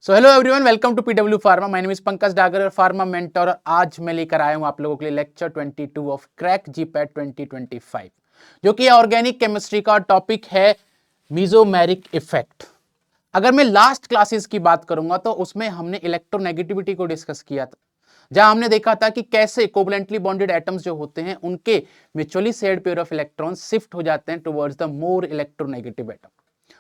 So hello everyone, welcome to PW pharma. My name is Pankaj Dagar, pharma mentor, और आज मैं लेकर आया हूं आप लोगों के लिए लेक्चर 22 ऑफ क्रैक जीपैट 2025, जो कि ऑर्गेनिक केमिस्ट्री का टॉपिक है मीजोमेरिक इफेक्ट। अगर मैं लास्ट क्लासेस की बात करूंगा तो उसमें हमने इलेक्ट्रोनेगेटिविटी को डिस्कस किया था, जहां हमने देखा था कि कैसे कोवलेंटली बॉन्डेड एटम्स जो होते हैं उनके mutually shared pair of electrons shift हो जाते हैं towards the more electronegative atom.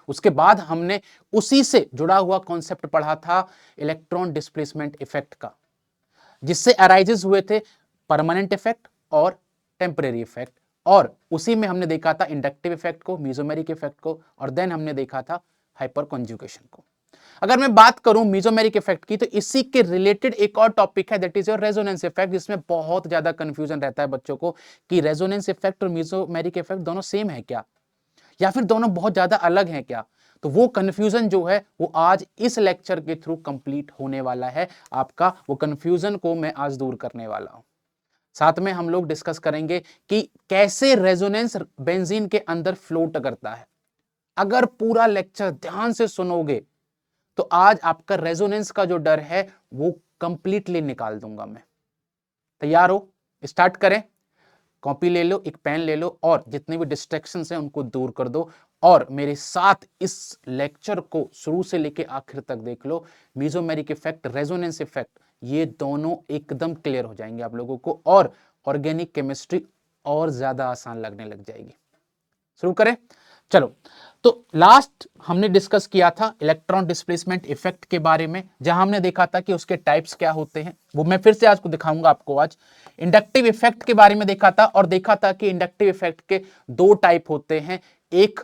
उसके बाद हमने उसी से जुड़ा हुआ कॉन्सेप्ट पढ़ा था इलेक्ट्रॉन डिस्प्लेसमेंट इफेक्ट का, जिससे अराइजेस हुए थे परमानेंट इफेक्ट और टेम्परेरी इफेक्ट, और उसी में हमने देखा था इंडक्टिव इफेक्ट को, मीजोमेरिक इफेक्ट को, और देन हमने देखा था हाइपर कॉन्जुगेशन को। अगर मैं बात करूं मीजोमेरिक इफेक्ट की, तो इसी के रिलेटेड एक और टॉपिक है, that is your resonance effect, जिसमें बहुत ज्यादा कंफ्यूजन रहता है बच्चों को कि रेजोनेंस इफेक्ट और मीजोमेरिक इफेक्ट दोनों सेम है क्या, या फिर दोनों बहुत ज्यादा अलग हैं क्या। तो वो कंफ्यूजन जो है वो आज इस लेक्चर के थ्रू कंप्लीट होने वाला है। आपका वो कंफ्यूजन को मैं आज दूर करने वाला हूं। साथ में हम लोग डिस्कस करेंगे कि कैसे रेजोनेंस बेंजीन के अंदर फ्लोट करता है। अगर पूरा लेक्चर ध्यान से सुनोगे तो आज आपका रेजोनेंस का जो डर है वो कंप्लीटली निकाल दूंगा मैं। तैयार हो? स्टार्ट करें। कॉपी ले लो, एक पेन ले लो, और जितने भी डिस्ट्रैक्शंस हैं उनको दूर कर दो, और मेरे साथ इस लेक्चर को शुरू से लेके आखिर तक देख लो। मीजोमेरिक इफेक्ट, रेजोनेंस इफेक्ट, ये दोनों एकदम क्लियर हो जाएंगे आप लोगों को, और ऑर्गेनिक केमिस्ट्री और ज्यादा आसान लगने लग जाएगी। शुरू करें, चलो। तो लास्ट हमने डिस्कस किया था इलेक्ट्रॉन डिस्प्लेसमेंट इफेक्ट के बारे में, जहां हमने देखा था कि उसके टाइप्स क्या होते हैं। वो मैं फिर से आज को दिखाऊंगा आपको। आज इंडक्टिव इफेक्ट के बारे में देखा था, और देखा था कि इंडक्टिव इफेक्ट के दो टाइप होते हैं, एक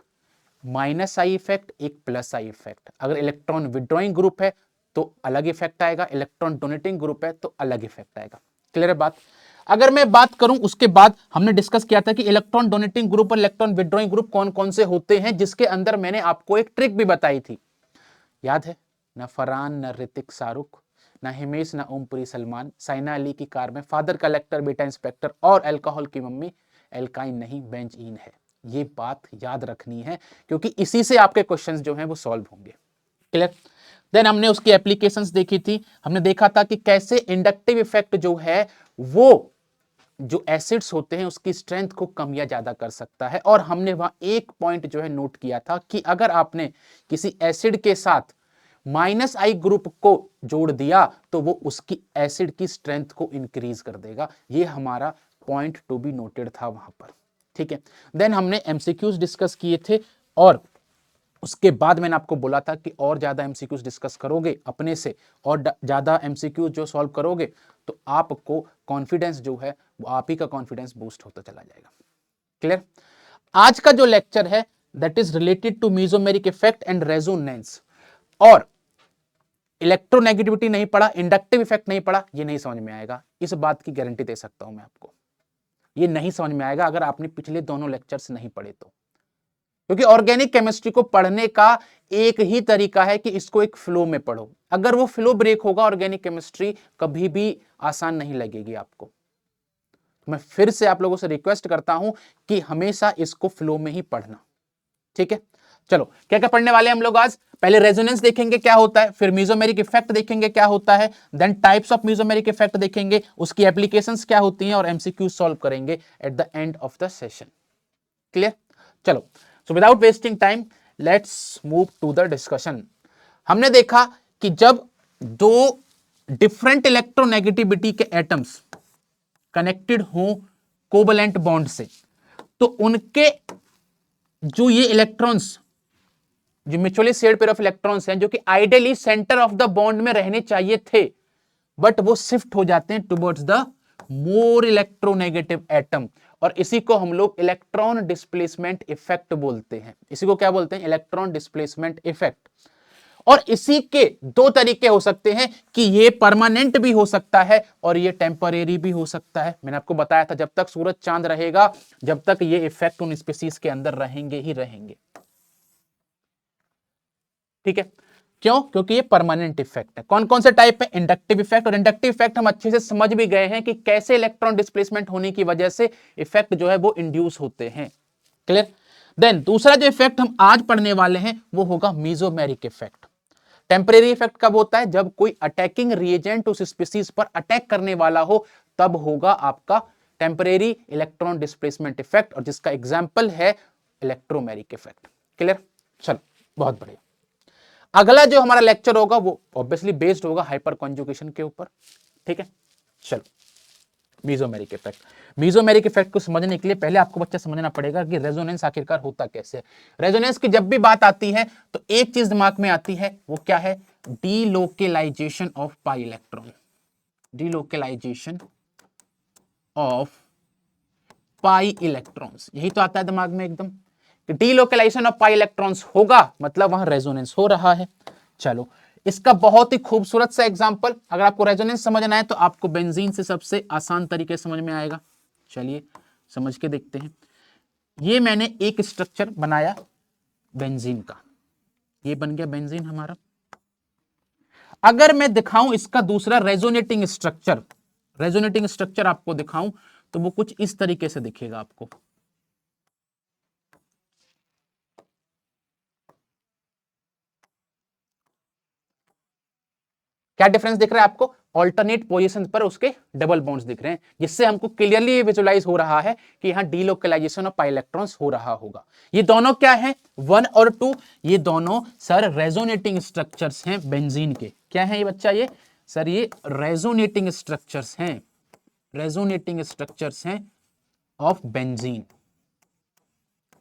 माइनस आई इफेक्ट, एक प्लस आई इफेक्ट। अगर इलेक्ट्रॉन विड्रॉइंग ग्रुप है तो अलग इफेक्ट आएगा, इलेक्ट्रॉन डोनेटिंग ग्रुप है तो अलग इफेक्ट आएगा। क्लियर है बात? अगर मैं बात करूं, उसके बाद हमने डिस्कस किया था कि इलेक्ट्रॉन डोनेटिंग ग्रुप और इलेक्ट्रॉन विड्रॉइंग ग्रुप कौन कौन से होते हैं, जिसके अंदर मैंने आपको एक ट्रिक भी बताई थी, याद है? न फरहान, न ऋतिक शाहरुख, न हिमेश, न ओमपुरी सलमान, साइना अली की कार में फादर कलेक्टर बेटा इंस्पेक्टर, और अल्कोहल की मम्मी एल्काइन नहीं बेंजीन है। ये बात याद रखनी है, क्योंकि इसी से आपके क्वेश्चंस जो हैं वो सॉल्व होंगे। क्लियर? देन हमने उसकी एप्लीकेशंस देखी थी। हमने देखा था कि कैसे इंडक्टिव इफेक्ट जो है वो जो एसिड्स होते हैं उसकी स्ट्रेंथ को कम या ज्यादा कर सकता है, और हमने वहां एक पॉइंट जो है नोट किया था कि अगर आपने किसी एसिड के साथ माइनस आई ग्रुप को जोड़ दिया तो वो उसकी एसिड की स्ट्रेंथ को इंक्रीज कर देगा। ये हमारा पॉइंट टू बी नोटेड था वहां पर। ठीक है। देन हमने एमसीक्यूज डिस्कस किए थे, और उसके बाद मैंने आपको बोला था कि और ज्यादा एमसीक्यूज डिस्कस करोगे अपने से, और ज्यादा एमसीक्यूज जो सॉल्व करोगे तो आपको कॉन्फिडेंस जो है वो आप ही का कॉन्फिडेंस बूस्ट होता चला जाएगा। क्लियर? आज का जो लेक्चर है that is related to mesomeric effect and resonance, और इलेक्ट्रोनेगेटिविटी नहीं पढ़ा, इंडक्टिव इफेक्ट नहीं पढ़ा, ये नहीं समझ में आएगा। इस बात की गारंटी दे सकता हूं मैं आपको, ये नहीं समझ में आएगा अगर आपने पिछले दोनों लेक्चर्स नहीं पढ़े तो। क्योंकि ऑर्गेनिक केमिस्ट्री को पढ़ने का एक ही तरीका है कि इसको एक फ्लो में पढ़ो। अगर वो फ्लो ब्रेक होगा, ऑर्गेनिक केमिस्ट्री कभी भी आसान नहीं लगेगी आपको। मैं फिर से आप लोगों से रिक्वेस्ट करता हूं कि हमेशा इसको फ्लो में ही पढ़ना। ठीक है, चलो क्या क्या पढ़ने वाले हैं हम लोग आज? पहले रेजोनेंस देखेंगे क्या होता है, फिर मीजोमेरिक इफेक्ट देखेंगे क्या होता है, then types of mesomeric effect देखेंगे, उसकी एप्लीकेशंस क्या होती हैं, और एमसीक्यू सॉल्व करेंगे at the end of the session. Clear? चलो, so without wasting time let's move to the discussion. हमने देखा कि जब दो डिफरेंट इलेक्ट्रोनेगेटिविटी के एटम्स कनेक्टेड हो कोवलेंट बॉन्ड से, तो उनके जो ये इलेक्ट्रॉन्स, जो mutually shared pair of electrons हैं, जो कि ideally centre of the bond में रहने चाहिए थे, बट वो शिफ्ट हो जाते हैं towards the more electronegative atom, और इसी को हम लोग इलेक्ट्रॉन डिस्प्लेसमेंट इफेक्ट बोलते हैं। इसी को क्या बोलते हैं? Electron displacement effect. और इसी के दो तरीके हो सकते हैं कि ये परमानेंट भी हो सकता है और ये टेम्परेरी भी हो सकता है। मैंने आपको बताया था जब तक सूरज चांद रहेगा, जब तक ये इफेक्ट उन स्पीशीज के अंदर रहेंगे ही रहेंगे। ठीक है, क्यों? क्योंकि ये परमानेंट इफेक्ट है। कौन कौन से टाइप है? इंडक्टिव इफेक्ट, और इंडक्टिव इफेक्ट हम अच्छे से समझ भी गए हैं कि कैसे इलेक्ट्रॉन डिस्प्लेसमेंट होने की वजह से इफेक्ट जो है वो इंड्यूस होते हैं। क्लियर? देन दूसरा जो इफेक्ट हम आज पढ़ने वाले हैं वो होगा मीजोमेरिक इफेक्ट। टेम्परेरी इफेक्ट कब होता है? जब कोई अटैकिंग रिएजेंट उस स्पीसीज पर अटैक करने वाला हो, तब होगा आपका टेम्परेरी इलेक्ट्रॉन डिस्प्लेसमेंट इफेक्ट, और जिसका एग्जांपल है इलेक्ट्रोमेरिक इफेक्ट। क्लियर? चलो, बहुत बढ़िया। अगला जो हमारा लेक्चर होगा वो ऑब्वियसली बेस्ड होगा हाइपर कॉन्जुगेशन के ऊपर। ठीक है, चलो, मीजोमेरिक इफेक्ट। मीजोमेरिक इफेक्ट को समझने के लिए पहले आपको बच्चा समझना पड़ेगा कि रेजोनेंस आखिरकार होता कैसे है। रेजोनेंस की जब भी बात आती है तो एक चीज दिमाग में आती है, वो क्या है? Delocalisation of pi electron. Delocalisation of pi electrons, यही तो आता है दिमाग में एकदम। डीलोकेलाइजेशन ऑफ पाई इलेक्ट्रॉन्स होगा मतलब वहां रेजोनेंस हो रहा है। चलो, इसका बहुत ही खूबसूरत सा एग्जांपल, अगर आपको रेजोनेंस समझना है तो आपको बेंजीन से सबसे आसान तरीके समझ में आएगा। चलिए समझ के देखते हैं। ये मैंने एक स्ट्रक्चर बनाया बेंजीन का, ये बन गया बेंजीन हमारा। अगर मैं दिखाऊं इसका दूसरा रेजोनेटिंग स्ट्रक्चर, रेजोनेटिंग स्ट्रक्चर आपको दिखाऊं तो वो कुछ इस तरीके से दिखेगा आपको। क्या डिफरेंस दिख रहा है आपको? ऑल्टरनेट पोजीशन पर उसके डबल बॉन्ड्स दिख रहे हैं, जिससे हमको क्लियरली विजुलाइज हो रहा है कि यहां डीलोकेलाइजेशन ऑफ पाई इलेक्ट्रॉन्स हो रहा होगा। ये दोनों क्या है? 1 और 2, ये दोनों सर रेजोनेटिंग स्ट्रक्चर्स हैं बेंजीन के। क्या है ये बच्चा? ये सर ये रेजोनेटिंग स्ट्रक्चर्स हैं, रेजोनेटिंग स्ट्रक्चर्स हैं ऑफ बेंजीन।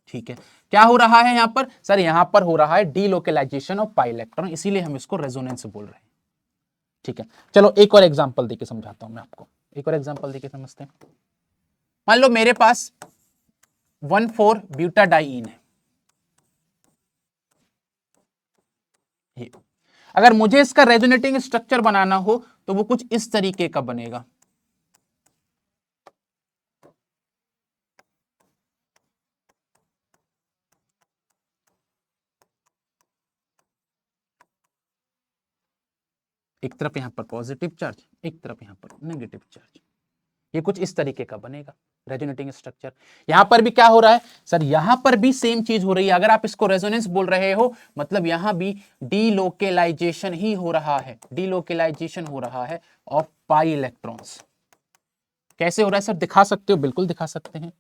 ठीक है, क्या हो रहा है यहां पर? सर यहां पर हो रहा है डीलोकेलाइजेशन ऑफ पाई इलेक्ट्रॉन, इसीलिए हम इसको रेजोनेंस बोल रहे हैं। ठीक है, चलो एक और एग्जांपल देके समझाता हूं मैं आपको, एक और एग्जांपल देके समझते हैं। मान लो मेरे पास 1,4-ब्यूटाडाइईन है, ये अगर मुझे इसका रेजोनेटिंग स्ट्रक्चर बनाना हो तो वो कुछ इस तरीके का बनेगा। एक तरफ यहां पर पॉजिटिव चार्ज, एक तरफ यहां पर नेगेटिव चार्ज, ये कुछ इस तरीके का बनेगा रेजोनेटिंग स्ट्रक्चर। यहां पर भी क्या हो रहा है? सर यहां पर भी सेम चीज हो रही है। अगर आप इसको रेजोनेंस बोल रहे हो मतलब यहां भी डीलोकेलाइजेशन ही हो रहा है, डीलोकेलाइजेशन हो रहा है ऑफ पाई इलेक्ट्रॉन्स। कैसे हो रहा है सर? दिखा सकते हो? बिल्कुल दिखा सकते हैं।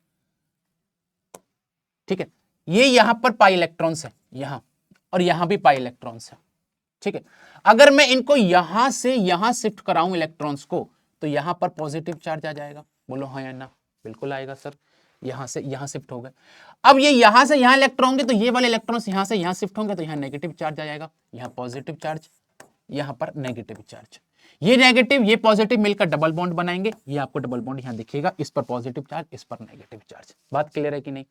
ठीक है, ये यहां पर पाई इलेक्ट्रॉन्स है यहां, और यहां भी पाई इलेक्ट्रॉन्स है। ठीक है, अगर मैं इनको यहां से यहां शिफ्ट कराऊं इलेक्ट्रॉन्स को, तो यहां पर पॉजिटिव चार्ज आ जाएगा। बोलो हाँ या ना? बिल्कुल आएगा सर, यहां से यहां शिफ्ट हो गए। अब ये यहां से यहां इलेक्ट्रॉन होंगे तो ये वाले इलेक्ट्रॉन्स यहां से यहां शिफ्ट होंगे तो यहां नेगेटिव चार्ज आ जाएगा, यहां पॉजिटिव चार्ज, यहां पर नेगेटिव चार्ज। ये नेगेटिव ये पॉजिटिव मिलकर डबल बॉन्ड बनाएंगे, ये आपको डबल बॉन्ड यहां दिखेगा, इस पर पॉजिटिव चार्ज, इस पर नेगेटिव चार्ज। बात क्लियर है कि नहीं?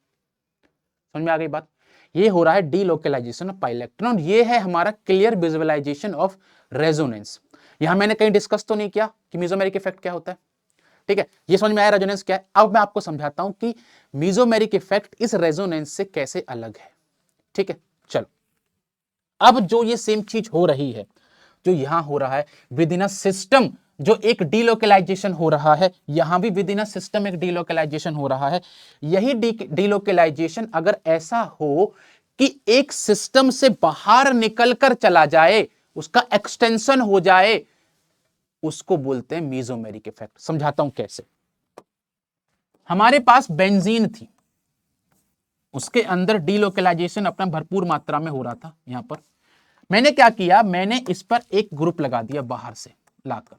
समझ में आ गई बात? ये हो रहा है डीलोकेलाइजेशन ऑफ पाई इलेक्ट्रॉन। ये है हमारा क्लियर विजुअलाइजेशन ऑफ रेजोनेंस। यहां मैंने कहीं डिस्कस तो नहीं किया कि मेसोमेरिक इफेक्ट क्या होता है। ठीक है, ये समझ में आया रेजोनेंस क्या है। अब मैं आपको समझाता हूं कि मेसोमेरिक इफेक्ट इस रेजोनेंस से कैसे अलग है। ठीक है, चलो, अब जो ये सेम चीज हो रही है, जो यहां हो रहा है विद इन अ सिस्टम, जो एक डीलोकेलाइजेशन हो रहा है, यहां भी विद इन अ सिस्टम एक डीलोकेलाइजेशन हो रहा है। यही डीलोकेलाइजेशन अगर ऐसा हो कि एक सिस्टम से बाहर निकलकर चला जाए, उसका एक्सटेंशन हो जाए, उसको बोलते हैं मेसोमेरिक इफेक्ट। समझाता हूं कैसे। हमारे पास बेंजीन थी, उसके अंदर डीलोकेलाइजेशन अपना भरपूर मात्रा में हो रहा था। यहां पर मैंने क्या किया, मैंने इस पर एक ग्रुप लगा दिया बाहर से लाकर।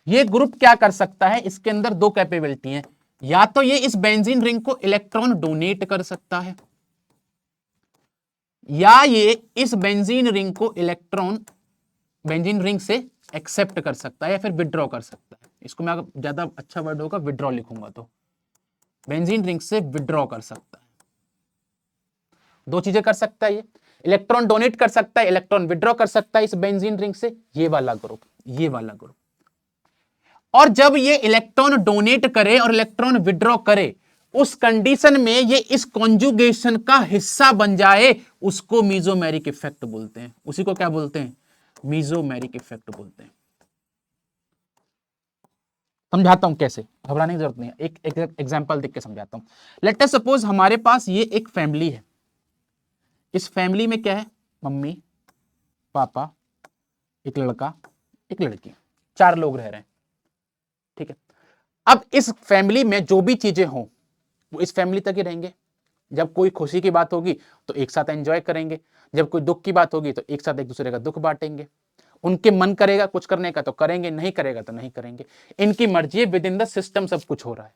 ये ग्रुप क्या कर सकता है? इसके अंदर दो कैपेबिलिटी है, या तो ये इस बेंजीन रिंग को इलेक्ट्रॉन डोनेट कर सकता है, या ये इस बेंजीन रिंग को इलेक्ट्रॉन बेंजीन रिंग से एक्सेप्ट कर सकता है, या फिर विड्रॉ कर सकता है। इसको मैं अगर ज्यादा अच्छा वर्ड होगा विड्रॉ लिखूंगा तो बेंजीन रिंग से विड्रॉ कर सकता है। दो चीजें कर सकता है ये, इलेक्ट्रॉन डोनेट कर सकता है, इलेक्ट्रॉन विड्रॉ कर सकता है इस बेंजीन रिंग से। ये वाला ग्रुप, ये वाला ग्रुप। और जब ये इलेक्ट्रॉन डोनेट करे और इलेक्ट्रॉन विड्रॉ करे, उस कंडीशन में ये इस कॉन्जुगेशन का हिस्सा बन जाए, उसको मेसोमेरिक इफेक्ट बोलते हैं। उसी को क्या बोलते हैं? मेसोमेरिक इफेक्ट बोलते हैं। समझाता हूं कैसे, घबराने की जरूरत नहीं है, एक एग्जांपल देख के समझाता हूं। लेट अस सपोज हमारे पास ये एक फैमिली है। इस फैमिली में क्या है? मम्मी, पापा, एक लड़का, एक लड़की, 4 लोग रह रहे हैं। ठीक है, अब इस फैमिली में जो भी चीजें हों वो इस फैमिली तक ही रहेंगे। जब कोई खुशी की बात होगी तो एक साथ एंजॉय करेंगे, जब कोई दुख की बात होगी तो एक साथ एक दूसरे का दुख बांटेंगे। उनके मन करेगा कुछ करने का तो करेंगे, नहीं करेगा तो नहीं करेंगे। इनकी मर्जी है, विद इन द सिस्टम सब कुछ हो रहा है।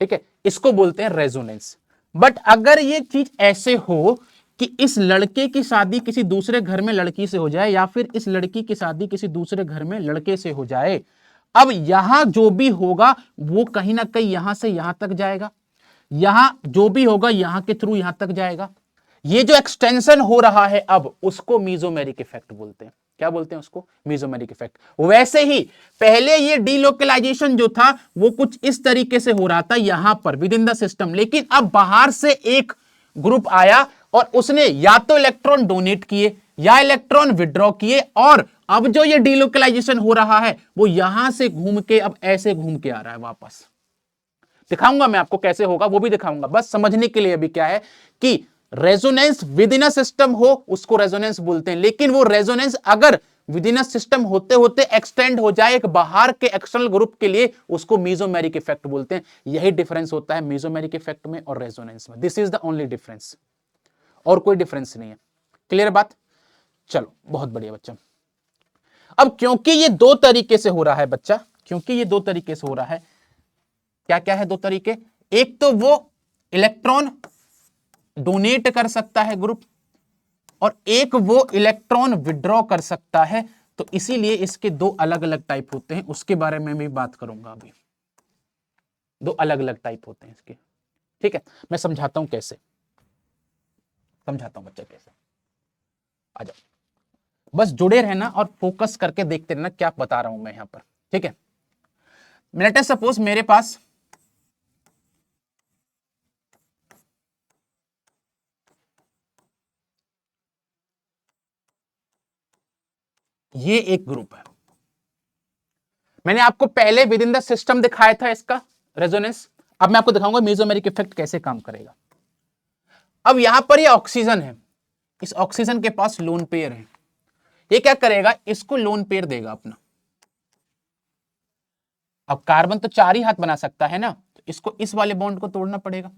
ठीक है, इसको बोलते हैं रेजोनेंस। बट अगर ये चीज ऐसे हो कि इस लड़के की शादी किसी दूसरे घर में लड़की से हो जाए, या फिर इस लड़की की शादी किसी दूसरे घर में लड़के से हो जाए, अब यहां जो भी होगा वो कहीं ना कहीं यहां से यहां तक जाएगा, यहां जो भी होगा यहां के थ्रू यहां तक जाएगा। ये जो एक्सटेंशन हो रहा है अब, उसको मीजोमेरिक इफेक्ट बोलते हैं। क्या बोलते हैं उसको? Mesomeric effect. वैसे ही पहले ये डीलोकलाइजेशन जो था वो कुछ इस तरीके से हो रहा था यहां पर विद इन द सिस्टम, लेकिन अब बाहर से एक ग्रुप आया और उसने या तो इलेक्ट्रॉन डोनेट किए या इलेक्ट्रॉन विड्रॉ किए, और अब जो ये डीलोकलाइजेशन हो रहा है वो यहां से घूम के अब ऐसे घूम के आ रहा है वापस। दिखाऊंगा मैं आपको कैसे होगा, वो भी दिखाऊंगा। बस समझने के लिए अभी क्या है कि resonance with in a system हो उसको रेजोनेंस बोलते हैं, लेकिन वो रेजोनेंस अगर विद इन अ सिस्टम होते होते एक्सटेंड हो जाए एक बाहर के एक्सटर्नल ग्रुप के लिए, उसको मीजोमेरिक इफेक्ट बोलते हैं। यही डिफरेंस होता है मीजोमेरिक इफेक्ट में और रेजोनेंस में। This is the only difference, और कोई डिफरेंस नहीं है। क्लियर बात? चलो, बहुत बढ़िया बच्चा। अब क्योंकि ये दो तरीके से हो रहा है बच्चा, क्योंकि ये दो तरीके से हो रहा है, क्या क्या है दो तरीके? एक तो वो इलेक्ट्रॉन डोनेट कर सकता है ग्रुप, और एक वो इलेक्ट्रॉन विड्रॉ कर सकता है। तो इसीलिए इसके दो अलग अलग टाइप होते हैं, उसके बारे में भी बात करूंगा अभी। दो अलग अलग टाइप होते हैं इसके। ठीक है, मैं समझाता हूं कैसे, समझाता हूं बच्चा कैसे। आ जाओ, बस जुड़े रहना और फोकस करके देखते रहना क्या बता रहा हूं मैं यहां पर। ठीक है, लेट अस सपोज मेरे पास ये एक ग्रुप है। मैंने आपको पहले विद इन द सिस्टम दिखाया था इसका रेजोनेंस। अब मैं आपको दिखाऊंगा मेसोमेरिक इफेक्ट कैसे काम करेगा। अब यहां पर ये ऑक्सीजन है, इस ऑक्सीजन के पास लोन पेयर है। ये क्या करेगा? इसको लोन पेयर देगा अपना। अब कार्बन तो 4 ही हाथ बना सकता है ना, तो इसको इस वाले बॉन्ड को तोड़ना पड़ेगा।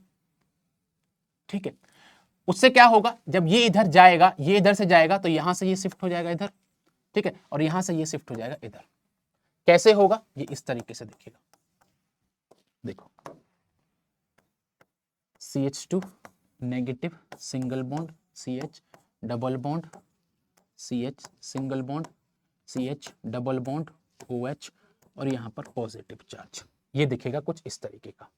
ठीक है, उससे क्या होगा? जब ये इधर जाएगा, ये इधर से जाएगा, तो यहां से ये शिफ्ट हो जाएगा इधर। ठीक है, और यहां से ये शिफ्ट हो जाएगा इधर। कैसे होगा? ये इस तरीके से देखिएगा, देखो CH2 negative single bond, CH double bond, CH single bond, CH double bond, OH, और यहां पर पॉजिटिव चार्ज। ये दिखेगा कुछ इस तरीके का।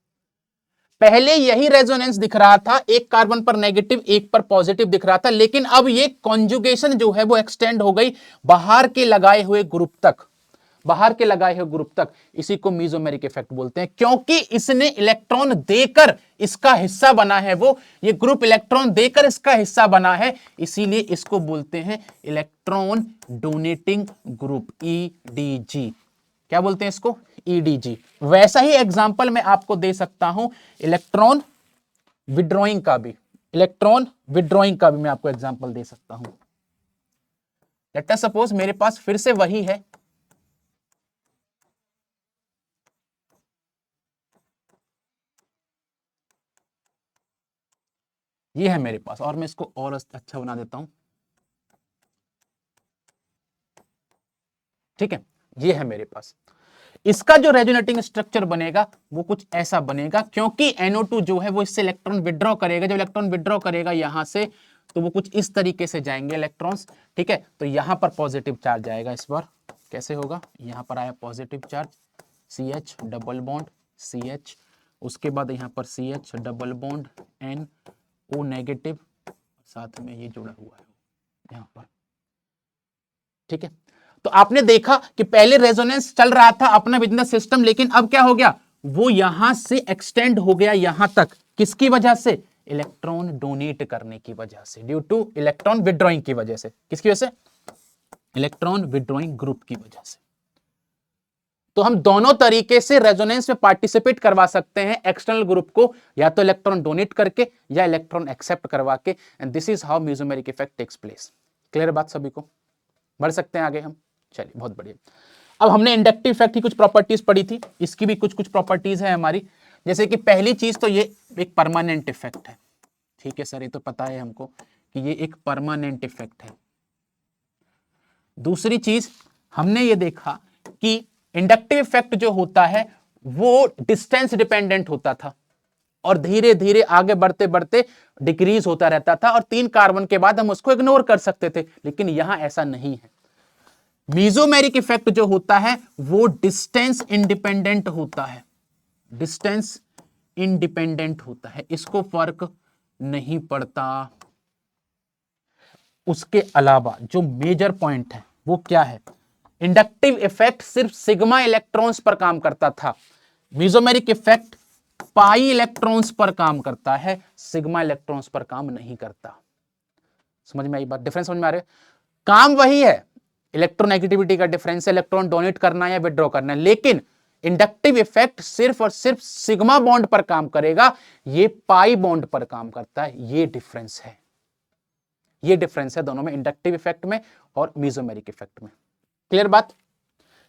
पहले यही रेजोनेंस दिख रहा था, एक कार्बन पर नेगेटिव एक पर पॉजिटिव दिख रहा था, लेकिन अब ये कॉन्जुगेशन जो है वो एक्सटेंड हो गई बाहर के लगाए हुए ग्रुप तक, बाहर के लगाए हुए ग्रुप तक। इसी को मीजोमेरिक इफेक्ट बोलते हैं, क्योंकि इसने इलेक्ट्रॉन देकर इसका हिस्सा बना है, वो ये ग्रुप इलेक्ट्रॉन देकर इसका हिस्सा बना है, इसीलिए इसको बोलते हैं इलेक्ट्रॉन डोनेटिंग ग्रुप, EDG। क्या बोलते हैं इसको? EDG। वैसा ही एग्जांपल मैं आपको दे सकता हूं इलेक्ट्रॉन विड्रॉइंग का भी, इलेक्ट्रॉन विड्रॉइंग का भी मैं आपको एग्जांपल दे सकता हूं। लेट अस सपोज मेरे पास फिर से वही है, ये है मेरे पास, और मैं इसको और अच्छा बना देता हूं। ठीक है, ये है मेरे पास। इसका जो रेजोनेटिंग स्ट्रक्चर बनेगा वो कुछ ऐसा बनेगा, क्योंकि NO2 जो है वो इससे इलेक्ट्रॉन विड्रॉ करेगा। जब इलेक्ट्रॉन विड्रॉ करेगा यहां से, तो वो कुछ इस तरीके से जाएंगे इलेक्ट्रॉन्स। ठीक है, तो यहां पर पॉजिटिव चार्ज आएगा। इस बार कैसे होगा? यहां पर आया positive charge, CH double bond CH, उसके बाद यहां पर CH double bond NO negative, साथ में ये जुड़ा हुआ है यहां पर। ठीक है, तो आपने देखा कि पहले रेजोनेंस चल रहा था अपना विद इन द सिस्टम, लेकिन अब क्या हो गया? वो यहां से एक्सटेंड हो गया यहां तक। किसकी वजह से? इलेक्ट्रॉन डोनेट करने की वजह से, ड्यू टू इलेक्ट्रॉन विड्रॉइंग की वजह से। किसकी वजह से? इलेक्ट्रॉन विड्रॉइंग ग्रुप की वजह से। तो हम दोनों तरीके से रेजोनेंस में पार्टिसिपेट करवा सकते हैं एक्सटर्नल ग्रुप को, या तो इलेक्ट्रॉन डोनेट करके या इलेक्ट्रॉन एक्सेप्ट करवा के। And this is how mesomeric effect takes place. Clear बात सभी को? बढ़ सकते हैं आगे हम? चलिए बहुत बढ़िया। अब हमने इंडक्टिव इफेक्ट की कुछ प्रॉपर्टीज पढ़ी थी, इसकी भी कुछ कुछ प्रॉपर्टीज है हमारी। जैसे कि पहली चीज तो ये एक परमानेंट इफेक्ट है, ठीक है सर, ये तो पता है हमको कि ये एक परमानेंट इफेक्ट है। दूसरी चीज हमने ये देखा कि इंडक्टिव इफेक्ट जो होता है वो डिस्टेंस डिपेंडेंट होता था और धीरे धीरे आगे बढ़ते बढ़ते डिक्रीज होता रहता था और 3 कार्बन के बाद हम उसको इग्नोर कर सकते थे, लेकिन यहां ऐसा नहीं है। मीजोमेरिक इफेक्ट जो होता है वो डिस्टेंस इंडिपेंडेंट होता है, डिस्टेंस इंडिपेंडेंट होता है, इसको फर्क नहीं पड़ता। उसके अलावा जो मेजर पॉइंट है वो क्या है, इंडक्टिव इफेक्ट सिर्फ सिग्मा इलेक्ट्रॉन्स पर काम करता था, मीजोमेरिक इफेक्ट पाई इलेक्ट्रॉन्स पर काम करता है, सिग्मा इलेक्ट्रॉन्स पर काम नहीं करता। समझ में आई बात? डिफरेंस समझ में आ रहा है? काम वही है, इलेक्ट्रोनेगेटिविटी का डिफरेंस है, इलेक्ट्रॉन डोनेट करना है या विड्रॉ करना है, लेकिन इंडक्टिव इफेक्ट सिर्फ और सिर्फ सिग्मा बॉन्ड पर काम करेगा, ये पाई बॉन्ड पर काम करता है। ये डिफरेंस है, ये डिफरेंस है दोनों में, इंडक्टिव इफेक्ट में और मीजोमेरिक इफेक्ट में। क्लियर बात?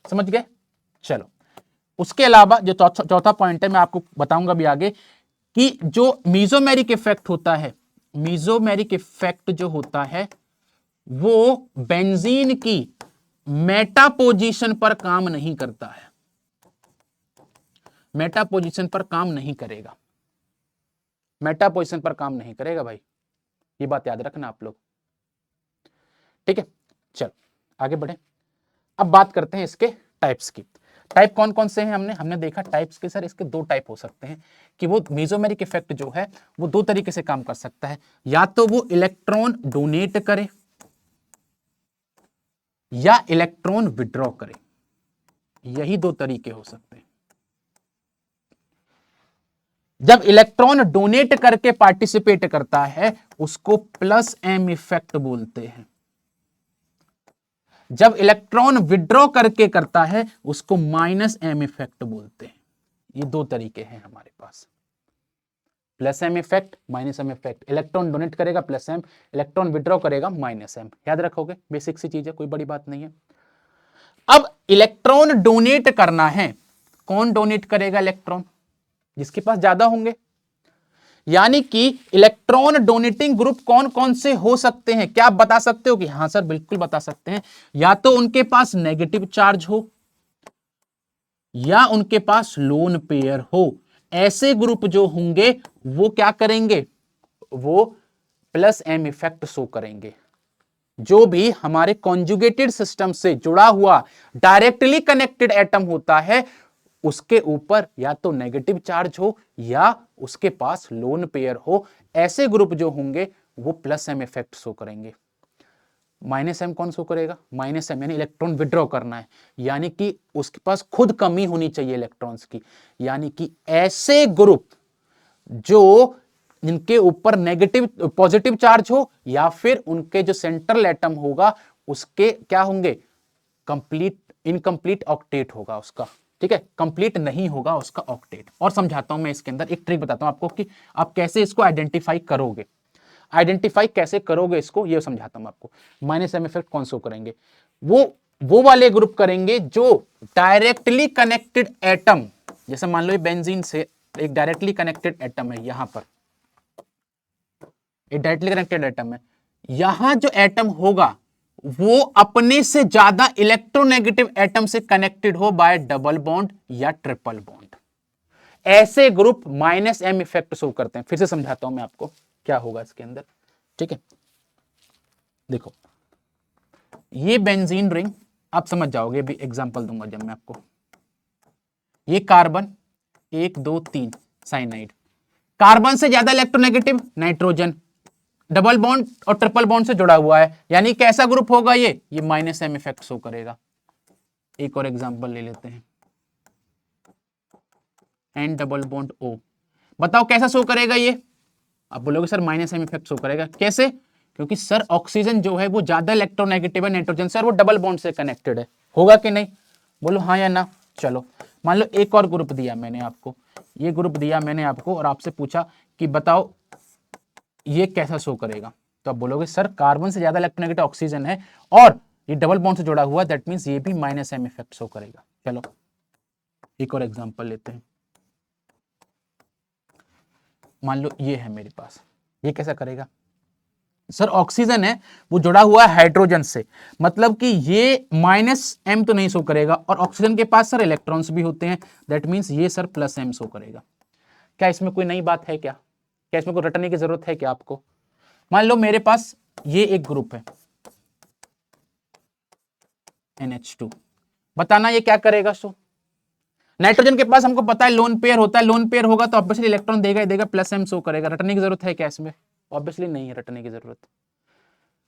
समझ गए? चलो, उसके अलावा जो चौथा पॉइंट है मैं आपको बताऊंगा भी आगे कि जो मीजोमेरिक इफेक्ट होता है, मीजोमेरिक इफेक्ट जो होता है वो बेंजीन की मेटा पोजीशन पर काम नहीं करता है, मेटा पोजीशन पर काम नहीं करेगा, मेटा पोजीशन पर काम नहीं करेगा भाई, ये बात याद रखना आप लोग, ठीक है? चलो आगे बढ़े। अब बात करते हैं इसके टाइप्स की। टाइप कौन कौन से हैं? हमने देखा टाइप्स के सर इसके 2 टाइप हो सकते हैं कि वो मीजोमेरिक इफेक्ट जो है वो 2 तरीके से काम कर सकता है, या तो वो इलेक्ट्रॉन डोनेट करे या इलेक्ट्रॉन विड्रॉ करे, यही 2 तरीके हो सकते हैं। जब इलेक्ट्रॉन डोनेट करके पार्टिसिपेट करता है उसको प्लस एम इफेक्ट बोलते हैं, जब इलेक्ट्रॉन विड्रॉ करके करता है उसको माइनस एम इफेक्ट बोलते हैं। ये 2 तरीके हैं हमारे पास, plus M effect, minus M effect. Electron donate करेगा प्लस एम, इलेक्ट्रॉन विड्रॉ करेगा माइनस एम। याद रखोगे, बेसिक सी चीज है, कोई बड़ी बात नहीं है। अब इलेक्ट्रॉन डोनेट करना है, कौन डोनेट करेगा? इलेक्ट्रॉन जिसके पास ज्यादा होंगे, यानी कि इलेक्ट्रॉन डोनेटिंग ग्रुप कौन कौन से हो सकते हैं? क्या आप बता सकते हो कि हां सर बिल्कुल बता सकते हैं। या तो उनके पास नेगेटिव चार्ज हो या उनके पास लोन पेयर हो, ऐसे ग्रुप जो होंगे वो क्या करेंगे? वो प्लस एम इफेक्ट शो करेंगे। जो भी हमारे कॉन्जुगेटेड सिस्टम से जुड़ा हुआ डायरेक्टली कनेक्टेड एटम होता है उसके ऊपर या तो नेगेटिव चार्ज हो या उसके पास लोन पेयर हो, ऐसे ग्रुप जो होंगे वो प्लस एम इफेक्ट शो करेंगे। माइनस एम कौन शो करेगा? माइनस एम यानी इलेक्ट्रॉन विड्रॉ करना है, यानी कि उसके पास खुद कमी होनी चाहिए इलेक्ट्रॉन्स की, यानी कि ऐसे ग्रुप जो जिनके ऊपर नेगेटिव पॉजिटिव चार्ज हो या फिर उनके जो सेंट्रल एटम होगा उसके क्या होंगे? कंप्लीट इनकंप्लीट ऑक्टेट होगा उसका, ठीक है, कंप्लीट नहीं होगा उसका ऑक्टेट। और समझाता हूं मैं इसके अंदर एक ट्रिक बताता हूं आपको कि आप कैसे इसको आइडेंटिफाई करोगे। आइडेंटिफाई कैसे करोगे इसको ये समझाता हूं आपको। माइनस एम इफेक्ट कौन शो करेंगे? वो वाले ग्रुप करेंगे जो डायरेक्टली कनेक्टेड एटम, जैसे मान लो ये बेंजीन से एक डायरेक्टली कनेक्टेड एटम है, यहां पर एक डायरेक्टली कनेक्टेड एटम है, यहां जो एटम होगा वो अपने से ज्यादा इलेक्ट्रोनेगेटिव एटम से कनेक्टेड हो बाय डबल बॉन्ड या ट्रिपल बॉन्ड, ऐसे group minus M effect show करते हैं। फिर से समझाता हूं मैं आपको क्या होगा इसके अंदर, ठीक है? देखो ये बेंजीन रिंग, आप समझ जाओगे, अभी एग्जांपल दूंगा जब मैं आपको। ये कार्बन 1 2 3 साइनाइड, कार्बन से ज्यादा इलेक्ट्रोनेगेटिव नाइट्रोजन, डबल बॉन्ड और ट्रिपल बॉन्ड से जुड़ा हुआ है, यानी कैसा ग्रुप होगा? ये माइनस एम इफेक्ट शो करेगा। एक और एग्जांपल ले लेते हैं, एन डबल बॉन्ड ओ, बताओ कैसा शो करेगा ये? आप बोलोगे sir minus M effect show करेगा, कैसे? क्योंकि सर ऑक्सीजन जो है वो ज्यादा इलेक्ट्रोनेगेटिव है नाइट्रोजन से और वो डबल बॉन्ड से कनेक्टेड है, होगा कि नहीं? बोलो हाँ या ना। चलो मान लो एक और ग्रुप दिया मैंने आपको, ये ग्रुप दिया मैंने आपको और आपसे पूछा कि बताओ ये कैसा शो करेगा, तो आप बोलोगे सर कार्बन से ज्यादा इलेक्ट्रोनेगेटिव ऑक्सीजन है और ये डबल बॉन्ड से जुड़ा हुआ, दैट मींस ये भी -m इफेक्ट शो करेगा। चलो एक और एग्जांपल लेते हैं। मान लो ये है मेरे पास, ये कैसा करेगा सर, ऑक्सीजन है वो जुड़ा हुआ है हाइड्रोजन से, मतलब कि ये -m तो नहीं शो करेगा, और ऑक्सीजन के पास सर इलेक्ट्रॉन्स भी होते हैं, दैट मींस ये सर +m शो करेगा। क्या इसमें कोई नई बात है क्या इसमें कोई रटने की जरूरत है क्या आपको? मान लो मेरे पास ये एक ग्रुप है NH2, बताना ये क्या करेगा। सो नाइट्रोजन के पास हमको पता है लोन पेयर होता है, लोन पेयर होगा तो ऑब्वियसली इलेक्ट्रॉन देगा ही देगा, +m शो करेगा। रटने की जरूरत है क्या इसमें? ऑब्वियसली नहीं है रटने की जरूरत।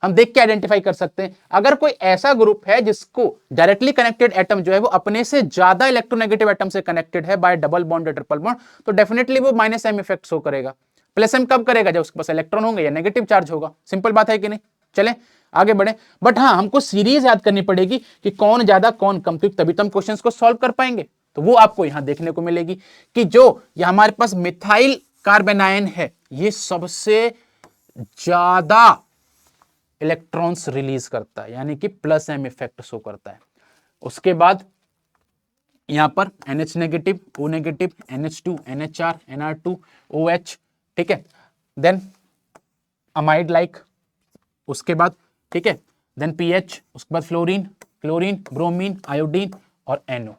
हम देख के आइडेंटिफाई कर सकते हैं, अगर कोई ऐसा ग्रुप है जिसको डायरेक्टली कनेक्टेड एटम जो है वो अपने से ज्यादा इलेक्ट्रोनेगेटिव एटम से कनेक्टेड है बाय डबल बॉन्ड या ट्रिपल बॉन्ड, तो डेफिनेटली वो -m इफेक्ट शो करेगा। +m कब करेगा? जब उसके पास इलेक्ट्रॉन होंगे या नेगेटिव चार्ज होगा। सिंपल बात है कि नहीं? चलें आगे बढ़े। बट हाँ, हमको सीरीज याद करनी पड़ेगी कि कौन ज्यादा कौन कम, क्योंकि तभी तो हम क्वेश्चंस को सॉल्व कर पाएंगे। तो वो आपको यहां देखने को मिलेगी कि जो ये हमारे पास मिथाइल कार्बेनायन है, ये सबसे ज्यादा इलेक्ट्रॉन्स रिलीज करता है, यानी कि +m इफेक्ट शो करता है। उसके बाद यहां पर NH negative, O negative, NH2, NHR, NR2, OH, ठीक है, देन अमाइड लाइक, उसके बाद ठीक है, देन पीएच, उसके बाद फ्लोरीन, क्लोरीन, ब्रोमीन, आयोडीन और NO।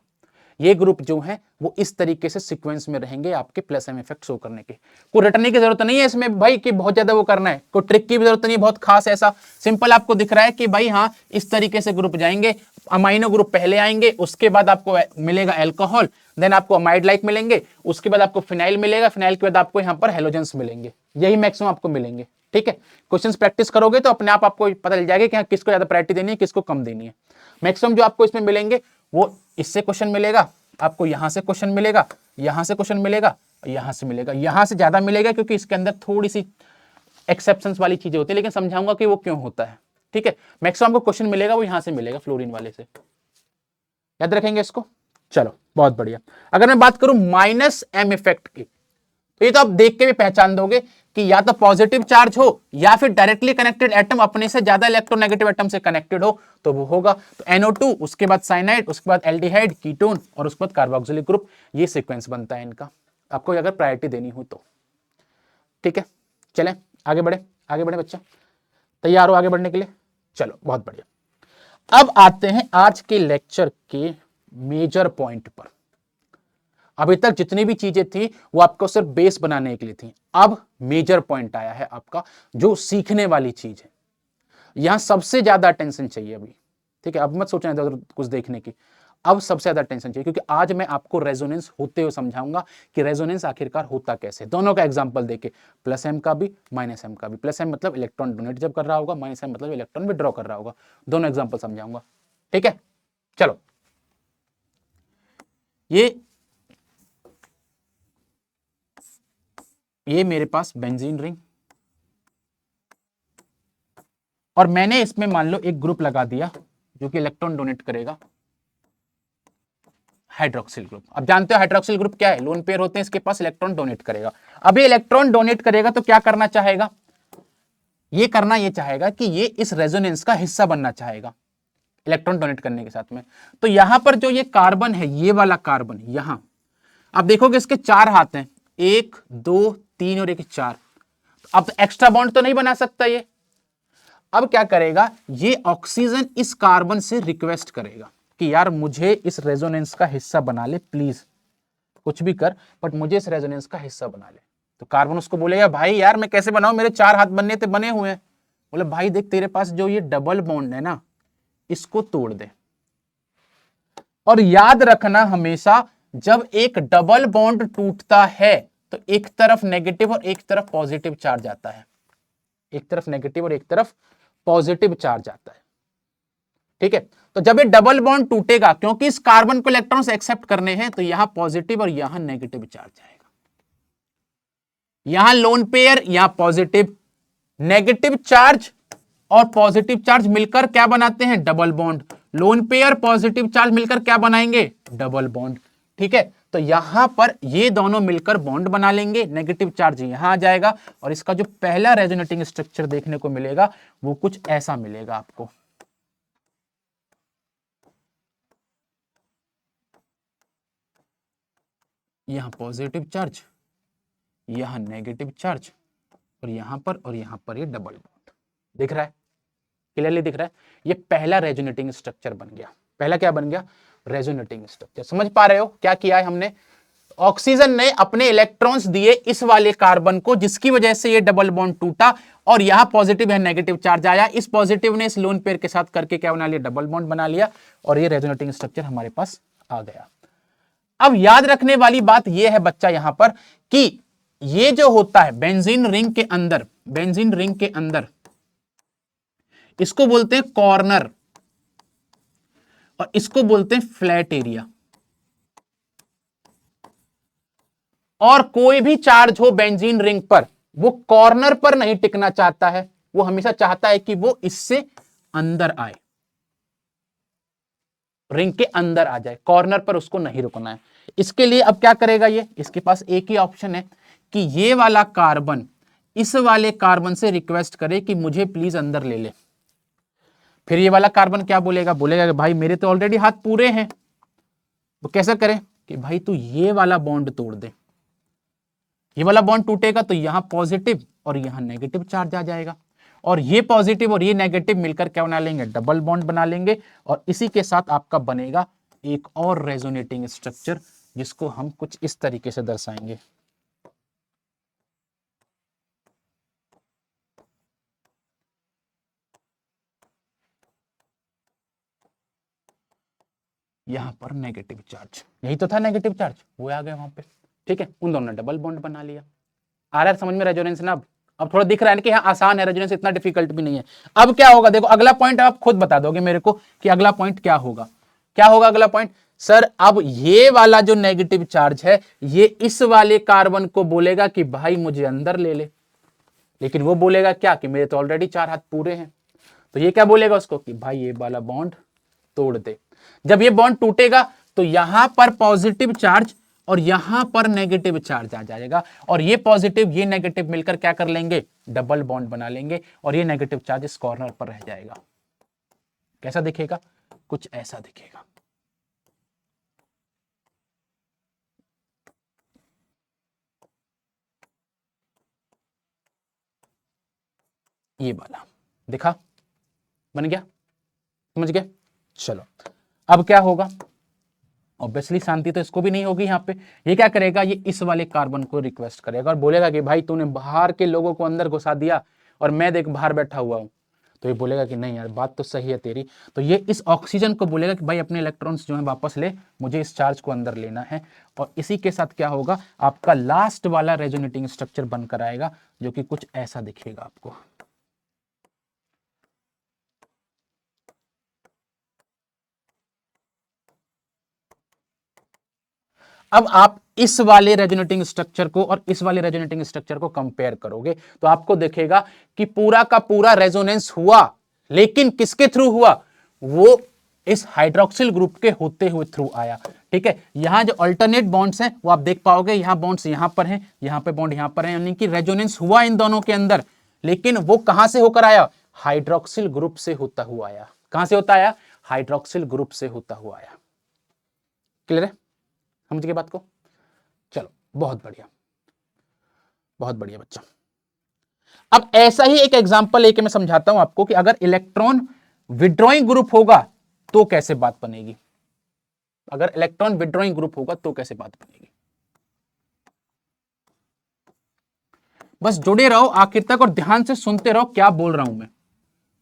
ये ग्रुप जो है वो इस तरीके से सीक्वेंस में रहेंगे आपके +m इफेक्ट शो करने के। कोई रटने की जरूरत नहीं है इसमें भाई कि बहुत ज्यादा वो करना है, कोई ट्रिक की भी जरूरत नहीं बहुत खास ऐसा, सिंपल आपको दिख रहा है कि भाई हाँ इस तरीके से ग्रुप जाएंगे, अमाइनो ग्रुप पहले आएंगे, उसके बाद आपको मिलेगा एल्कोहल, देन आपको अमाइड लाइक मिलेंगे, उसके बाद आपको फिनाइल मिलेगा, फिनाइल के बाद आपको यहाँ पर हेलोजेंस मिलेंगे, यही मैक्सिमम आपको मिलेंगे। ठीक है, क्वेश्चंस प्रैक्टिस करोगे तो अपने आप आपको पता चल जाएगा कि हाँ किसको ज्यादा प्रायोरिटी देनी है, किसको कम देनी है। मैक्सिमम जो आपको इसमें मिलेंगे वो इससे क्वेश्चन मिलेगा, आपको यहां से क्वेश्चन मिलेगा, यहां से क्वेश्चन मिलेगा, यहां से मिलेगा, यहां से ज्यादा मिलेगा क्योंकि इसके अंदर थोड़ी सी एक्सेप्शंस वाली चीजें होती है, लेकिन समझाऊंगा कि वो क्यों होता है। ठीक है, मैक्सिमम आपको क्वेश्चन मिलेगा वो यहां से मिलेगा, फ्लोरीन वाले से, याद रखेंगे इसको। चलो बहुत बढ़िया। अगर मैं बात करूं -m इफेक्ट की, तो ये तो आप देख के भी पहचान दोगे कि या तो पॉजिटिव चार्ज हो या फिर डायरेक्टली कनेक्टेड एटम अपने से ज्यादा इलेक्ट्रोनेगेटिव एटम से कनेक्टेड हो तो वो होगा। तो NO2, उसके बाद साइनाइड, उसके बाद एल्डिहाइड, कीटोन और उसके बाद कार्बोक्सिलिक ग्रुप, ये सीक्वेंस बनता है इनका, आपको अगर प्रायोरिटी देनी हो तो। ठीक है, चलें आगे बढ़े बच्चा, तैयार हो आगे बढ़ने के लिए? चलो बहुत बढ़िया। अब आते हैं आज के लेक्चर के मेजर पॉइंट पर। अभी तक जितनी भी चीजें थी वो आपको सिर्फ बेस बनाने के लिए थी, अब मेजर पॉइंट आया है आपका, जो सीखने वाली चीज है, यहां सबसे ज्यादा अटेंशन चाहिए अभी। ठीक है, अब मत सोचना इधर कुछ देखने की, अब सबसे ज्यादा अटेंशन चाहिए, क्योंकि आज मैं आपको रेजोनेंस होते हुए समझाऊंगा कि रेजोनेंस आखिरकार होता कैसे, दोनों का एग्जांपल देके, +m का भी -m का भी। +m मतलब इलेक्ट्रॉन डोनेट जब कर रहा होगा, -m मतलब इलेक्ट्रॉन विड्रॉ कर रहा होगा, दोनों एग्जांपल समझाऊंगा। ठीक है, चलो ये मेरे पास बेंजीन रिंग, और मैंने इसमें मान लो एक ग्रुप लगा दिया जो कि इलेक्ट्रॉन डोनेट करेगा, हाइड्रोक्सिल ग्रुप। अब जानते हो हाइड्रोक्सिल ग्रुप क्या है, लोन पेयर होते हैं, इसके पास इलेक्ट्रॉन डोनेट करेगा। अब ये इलेक्ट्रॉन डोनेट करेगा तो क्या करना चाहेगा, ये चाहेगा कि ये इस रेजोनेंस का हिस्सा बनना चाहेगा इलेक्ट्रॉन डोनेट करने के साथ में। तो यहां पर जो ये कार्बन है, ये वाला कार्बन यहां, आप देखोगे इसके 4 हाथ हैं, 1 2 3 और 1 4। अब एक्स्ट्रा बॉन्ड तो नहीं बना सकता ये, अब क्या करेगा, ये ऑक्सीजन इस कार्बन से रिक्वेस्ट करेगा कि यार मुझे इस रेजोनेंस का हिस्सा बना ले प्लीज, कुछ भी कर बट मुझे इस रेजोनेंस का हिस्सा बना ले। तो कार्बन उसको बोलेगा भाई यार मैं कैसे बनाऊं, मेरे 4 हाथ बनने थे, बने हुए हैं। बोले भाई देख तेरे पास जो ये डबल बॉन्ड है ना, इसको तोड़ दे। और याद रखना हमेशा, जब एक डबल बॉन्ड टूटता है तो एक तरफ नेगेटिव और एक तरफ पॉजिटिव चार्ज आता है, एक तरफ नेगेटिव और एक तरफ पॉजिटिव चार्ज आता है। ठीक है, तो जब ये डबल बॉन्ड टूटेगा, क्योंकि इस कार्बन को इलेक्ट्रॉन्स एक्सेप्ट करने हैं, तो यहां पॉजिटिव और यहां नेगेटिव चार्ज आएगा। यहां लोन पेयर, यहां पॉजिटिव, नेगेटिव चार्ज और पॉजिटिव चार्ज मिलकर क्या बनाते हैं, double bond. Lone pair positive charge मिलकर क्या बनाएंगे, डबल बॉन्ड। ठीक है, तो यहां पर ये दोनों मिलकर बॉन्ड बना लेंगे, नेगेटिव चार्ज यहां आ जाएगा और इसका जो पहला रेजोनेटिंग स्ट्रक्चर देखने को मिलेगा वो कुछ ऐसा मिलेगा आपको। यहां पॉजिटिव चार्ज, यहां नेगेटिव चार्ज और यहां पर ये डबल बॉन्ड दिख रहा है, क्लियरली दिख रहा है। ये पहला रेजोनेटिंग स्ट्रक्चर बन गया। पहला क्या बन गया? Resonating structure. समझ पा रहे हो क्या किया है हमने? ऑक्सीजन ने अपने इलेक्ट्रॉन्स दिए इस वाले कार्बन को, जिसकी वजह से ये डबल बॉन्ड टूटा और यहां पॉजिटिव है नेगेटिव चार्ज आया। इस पॉजिटिव ने इस लोन पेयर के साथ करके क्या बना लिया? डबल बॉन्ड बना लिया और ये रेजोनेटिंग स्ट्रक्चर हमारे पास आ गया। अब याद रखने वाली बात यह है बच्चा यहां पर कि ये जो होता है बेंजीन रिंग के अंदर, बेंजीन रिंग के अंदर इसको बोलते हैं कॉर्नर और इसको बोलते हैं फ्लैट एरिया। और कोई भी चार्ज हो बेंजीन रिंग पर, वो कॉर्नर पर नहीं टिकना चाहता है, वो हमेशा चाहता है कि वो इससे अंदर आए, रिंग के अंदर आ जाए, कॉर्नर पर उसको नहीं रुकना है। इसके लिए अब क्या करेगा ये? इसके पास एक ही ऑप्शन है कि ये वाला कार्बन इस वाले कार्बन से रिक्वेस्ट करे कि मुझे प्लीज अंदर ले ले। फिर ये वाला कार्बन क्या बोलेगा? बोलेगा कि भाई मेरे तो ऑलरेडी हाथ पूरे हैं। तो कैसा करें कि भाई तू ये वाला बॉन्ड तोड़ दे। ये वाला बॉन्ड टूटेगा तो यहां पॉजिटिव और यहां नेगेटिव चार्ज आ जाएगा और ये पॉजिटिव और ये नेगेटिव मिलकर क्या बना लेंगे? डबल बॉन्ड बना लेंगे और इसी के साथ आपका बनेगा एक और रेजोनेटिंग स्ट्रक्चर, जिसको हम कुछ इस तरीके से दर्शाएंगे। यहां पर नेगेटिव चार्ज, यही तो था नेगेटिव चार्ज, वो आ गए वहां पे। ठीक है, उन दोनों ने डबल बॉन्ड बना लिया। आ रहा है समझ में रेजोनेंस ना? अब थोड़ा दिख रहा है ना कि हाँ आसान है, रेजोनेंस इतना डिफिकल्ट भी नहीं है। अब क्या होगा देखो, अगला पॉइंट आप खुद बता दोगे मेरे को कि अगला पॉइंट क्या होगा। क्या होगा अगला पॉइंट? सर अब ये वाला जो नेगेटिव चार्ज है ये इस वाले कार्बन को बोलेगा कि भाई मुझे अंदर ले ले, लेकिन वो बोलेगा क्या कि मेरे तो ऑलरेडी 4 हाथ पूरे हैं। तो ये क्या बोलेगा उसको कि भाई ये वाला बॉन्ड तोड़ दे। जब ये बॉन्ड टूटेगा तो यहां पर पॉजिटिव चार्ज और यहां पर नेगेटिव चार्ज आ जाएगा और ये पॉजिटिव ये नेगेटिव मिलकर क्या कर लेंगे? डबल बॉन्ड बना लेंगे और ये नेगेटिव चार्ज इस कॉर्नर पर रह जाएगा। कैसा दिखेगा? कुछ ऐसा दिखेगा। ये वाला दिखा? बन गया? समझ गए? चलो अब क्या होगा? ऑब्वियसली शांति तो इसको भी नहीं होगी। यहाँ पे ये क्या करेगा? ये इस वाले कार्बन को रिक्वेस्ट करेगा और बोलेगा कि भाई तूने बाहर के लोगों को अंदर घुसा दिया और मैं देख बाहर बैठा हुआ हूं। तो ये बोलेगा कि नहीं यार बात तो सही है तेरी। तो ये इस ऑक्सीजन को बोलेगा कि भाई अपने इलेक्ट्रॉन्स जो है वापस ले, मुझे इस चार्ज को अंदर लेना है। और इसी के साथ क्या होगा? आपका लास्ट वाला रेजोनेटिंग स्ट्रक्चर बनकर आएगा जो कि कुछ ऐसा दिखेगा आपको। अब आप इस वाले रेजोनेटिंग स्ट्रक्चर को और इस वाले रेजोनेटिंग स्ट्रक्चर को कंपेयर करोगे तो आपको देखेगा कि पूरा का पूरा रेजोनेंस हुआ, लेकिन किसके थ्रू हुआ? वो इस हाइड्रोक्सिल ग्रुप के होते हुए थ्रू आया। ठीक है, यहां जो अल्टरनेट बॉन्ड्स हैं वो आप देख पाओगे, यहां बॉन्ड्स यहां पर हैं, यहां पे बॉन्ड यहां पर है, यानी कि रेजोनेंस हुआ इन दोनों के अंदर, लेकिन वो कहां से होकर आया? हाइड्रोक्सिल ग्रुप से होता हुआ आया। कहां से होता आया? हाइड्रोक्सिल ग्रुप से होता हुआ आया। क्लियर है? समझ गए बात को? चलो बहुत बढ़िया, बहुत बढ़िया बच्चा। अब ऐसा ही एक एग्जांपल लेके मैं समझाता हूं आपको कि अगर इलेक्ट्रॉन विड्रॉइंग ग्रुप होगा तो कैसे बात बनेगी। अगर इलेक्ट्रॉन विड्रॉइंग ग्रुप होगा तो कैसे बात बनेगी। बस जुड़े रहो आखिर तक और ध्यान से सुनते रहो क्या बोल रहा हूं मैं।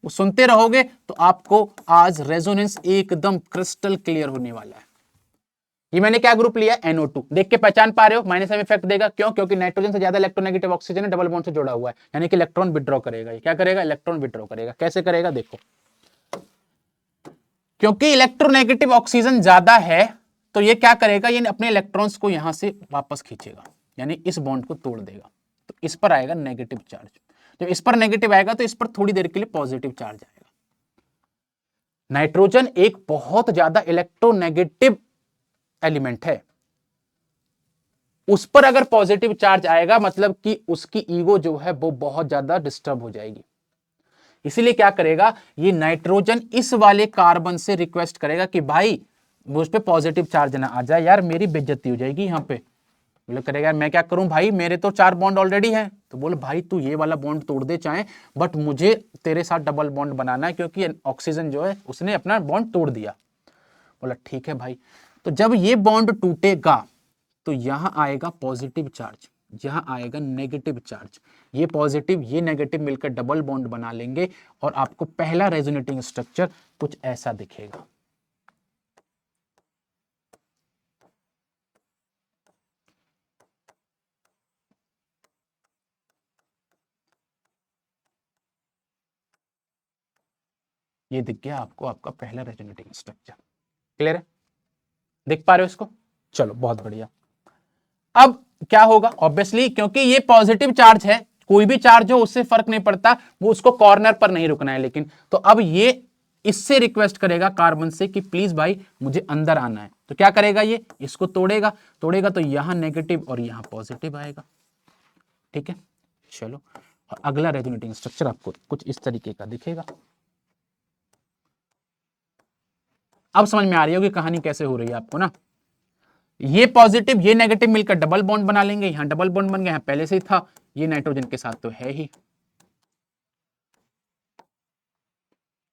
वो सुनते रहोगे तो आपको आज रेजोनेंस एकदम क्रिस्टल क्लियर होने वाला है। ये मैंने क्या ग्रुप लिया? NO2। देख के पहचान पा रहे हो? माइनस एम इफेक्ट देगा। क्यों? क्योंकि नाइट्रोजन से ज्यादा इलेक्ट्रोनेगेटिव ऑक्सीजन है, डबल बॉन्ड से जुड़ा हुआ है, यानी कि इलेक्ट्रॉन विड्रॉ करेगा। ये क्या करेगा? इलेक्ट्रॉन विड्रॉ करेगा। कैसे करेगा देखो, क्योंकि इलेक्ट्रोनेगेटिव ऑक्सीजन ज्यादा है तो ये क्या करेगा? ये अपने इलेक्ट्रॉन्स को यहां से वापस खींचेगा, यानी इस बॉन्ड को तोड़ देगा। तो इस पर आएगा नेगेटिव चार्ज। जब इस पर नेगेटिव आएगा तो इस पर थोड़ी देर के लिए पॉजिटिव चार्ज आएगा। नाइट्रोजन एक बहुत ज्यादा इलेक्ट्रोनेगेटिव एलिमेंट है, उस पर अगर पॉजिटिव चार्ज आएगा मतलब कि उसकी ईगो जो है वो बहुत ज्यादा डिस्टर्ब हो जाएगी। इसीलिए क्या करेगा, ये नाइट्रोजन इस वाले कार्बन से रिक्वेस्ट करेगा कि भाई उस पर पॉजिटिव चार्ज ना आ जाए, यार मेरी बेइज्जती हो जाएगी यहाँ पे। बोले करेगा यार मैं क्या करूं भाई, मेरे तो 4 बॉन्ड ऑलरेडी हैं। तो बोले भाई तू ये वाला बॉन्ड तोड़ दे चाहे, बट मुझे तेरे साथ डबल बॉन्ड बनाना है क्योंकि ऑक्सीजन जो है उसने अपना बॉन्ड तोड़ दिया। बोला ठीक है भाई। तो जब ये बॉन्ड टूटेगा तो यहां आएगा पॉजिटिव चार्ज, यहां आएगा नेगेटिव चार्ज। ये पॉजिटिव ये नेगेटिव मिलकर डबल बॉन्ड बना लेंगे और आपको पहला रेजोनेटिंग स्ट्रक्चर कुछ ऐसा दिखेगा। ये दिख गया आपको आपका पहला रेजोनेटिंग स्ट्रक्चर। क्लियर है, देख पा रहे हो इसको? चलो बहुत बढ़िया। अब क्या होगा, ऑब्वियसली क्योंकि ये पॉजिटिव चार्ज है, कोई भी चार्ज हो उससे फर्क नहीं पड़ता, वो उसको कॉर्नर पर नहीं रुकना है। लेकिन तो अब ये इससे रिक्वेस्ट करेगा कार्बन से कि प्लीज भाई मुझे अंदर आना है। तो क्या करेगा, ये इसको तोड़ेगा, तोड़ेगा तो यहां नेगेटिव और यहां पॉजिटिव आएगा। ठीक है, चलो और अगला रेजोनेटिंग स्ट्रक्चर आपको कुछ इस तरीके का दिखेगा। अब समझ में आ रही होगी कहानी कैसे हो रही है आपको ना। ये पॉजिटिव ये नेगेटिव मिलकर डबल बॉन्ड बना लेंगे, यहां डबल बॉन्ड बन गया, यहां पहले से ही था, ये नाइट्रोजन के साथ तो है ही।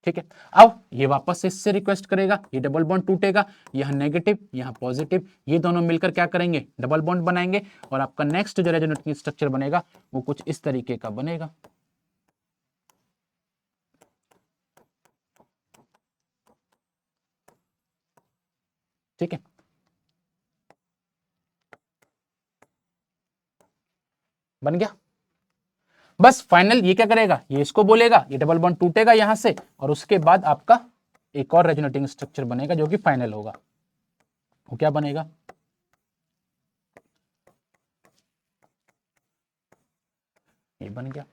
ठीक है, अब ये वापस से इससे रिक्वेस्ट करेगा, ये डबल बॉन्ड टूटेगा, यहां नेगेटिव यहां पॉजिटिव, ये दोनों मिलकर क्या करेंगे, डबल बॉन्ड बनाएंगे और आपका नेक्स्ट जो रेजोनेटिंग स्ट्रक्चर बनेगा वो कुछ इस तरीके का बनेगा। ठीक है, बन गया। बस फाइनल ये क्या करेगा, ये इसको बोलेगा, ये डबल बॉन्ड टूटेगा यहां से और उसके बाद आपका एक और रेजोनेटिंग स्ट्रक्चर बनेगा जो कि फाइनल होगा। वो क्या बनेगा, ये बन गया।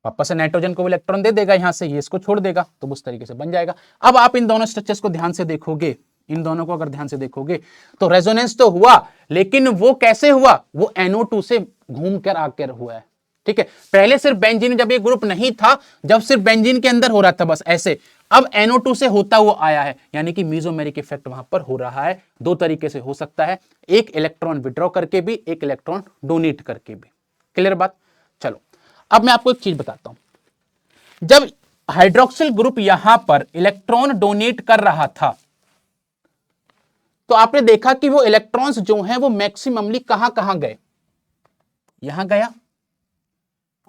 वापस से नाइट्रोजन को इलेक्ट्रॉन दे देगा यहां से, ये इसको छोड़ देगा, तो उस तरीके से बन जाएगा। अब आप इन दोनों स्ट्रक्चर्स को ध्यान से देखोगे, इन दोनों को अगर ध्यान से देखोगे तो रेजोनेंस तो हुआ, लेकिन वो कैसे हुआ, वो NO2 से घूम कर आकर हुआ है। ठीक है, पहले सिर्फ बेंजीन जब ये ग्रुप नहीं था, जब सिर्फ बेंजीन के अंदर हो रहा था बस ऐसे, अब NO2 से होता हुआ आया है, यानी कि मीजोमेरिक इफेक्ट वहां पर हो रहा है। दो तरीके से हो सकता है, एक इलेक्ट्रॉन विड्रॉ करके भी, एक इलेक्ट्रॉन डोनेट करके भी। क्लियर बात? चलो अब मैं आपको एक चीज बताता हूं। जब हाइड्रोक्सिल ग्रुप यहां पर इलेक्ट्रॉन डोनेट कर रहा था तो आपने देखा कि वो इलेक्ट्रॉन्स जो हैं वो मैक्सिममली कहां कहां गए, यहां गया,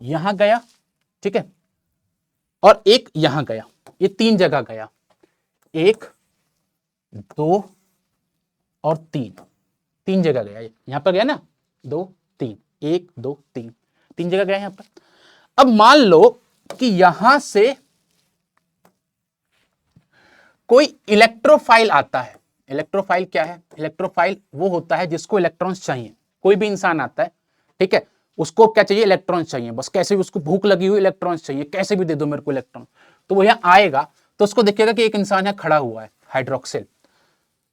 यहां गया, ठीक है, और एक यहां गया, ये 3 जगह गया, 1 2 और 3, 3 जगह गया, यहां पर गया ना, 2 3, 1 2 3, 3 जगह गया यहां पर। अब मान लो कि यहां से कोई इलेक्ट्रोफाइल आता है। इलेक्ट्रोफाइल क्या है, इलेक्ट्रोफाइल वो होता है जिसको इलेक्ट्रॉन्स चाहिए। कोई भी इंसान आता है, ठीक है, उसको क्या चाहिए, इलेक्ट्रॉन्स चाहिए, बस कैसे भी उसको भूख लगी हुई, इलेक्ट्रॉन्स चाहिए, कैसे भी दे दो मेरे को इलेक्ट्रॉन। तो वो यहां आएगा तो उसको दिखेगा कि एक इंसान यहां खड़ा हुआ है, हाइड्रोक्सिल।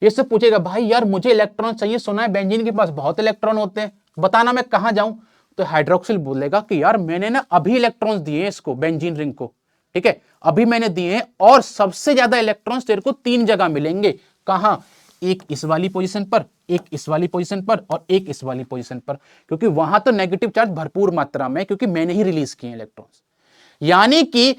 ये से पूछेगा भाई यार मुझे इलेक्ट्रॉन चाहिए, सुना है बेंजीन के पास बहुत इलेक्ट्रॉन होते हैं, बताना मैं कहां जाऊं। तो हाइड्रोक्सिल बोलेगा कि यार मैंने ना अभी इलेक्ट्रॉन्स दिए इसको, बेंजीन रिंग को, ठीक है, अभी मैंने दिए हैं और सबसे ज्यादा इलेक्ट्रॉन्स तेरे को 3 जगह मिलेंगे। कहां, एक इस वाली पोजीशन पर, एक इस वाली पोजीशन पर और एक इस वाली पोजीशन पर, क्योंकि वहां तो नेगेटिव चार्ज भरपूर मात्रा में, क्योंकि मैंने ही रिलीज किए इलेक्ट्रॉन्स। यानी कि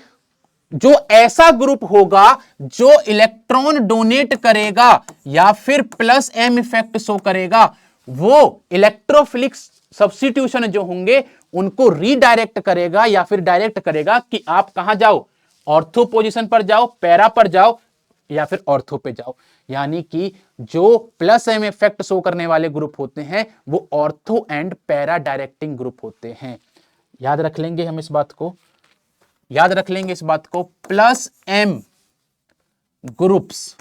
जो ऐसा ग्रुप होगा जो इलेक्ट्रॉन डोनेट करेगा या फिर प्लस एम इफेक्ट शो करेगा, वो इलेक्ट्रोफिलिक सब्स्टिट्यूशन जो होंगे उनको रीडायरेक्ट करेगा या फिर डायरेक्ट करेगा कि आप कहां जाओ, ऑर्थो पोजीशन पर जाओ, पैरा पर जाओ या फिर ऑर्थो पे जाओ। यानी कि जो प्लस एम इफेक्ट शो करने वाले ग्रुप होते हैं वो ortho and para directing group होते हैं। याद रख लेंगे हम इस बात को, याद रख लेंगे इस बात को, plus M groups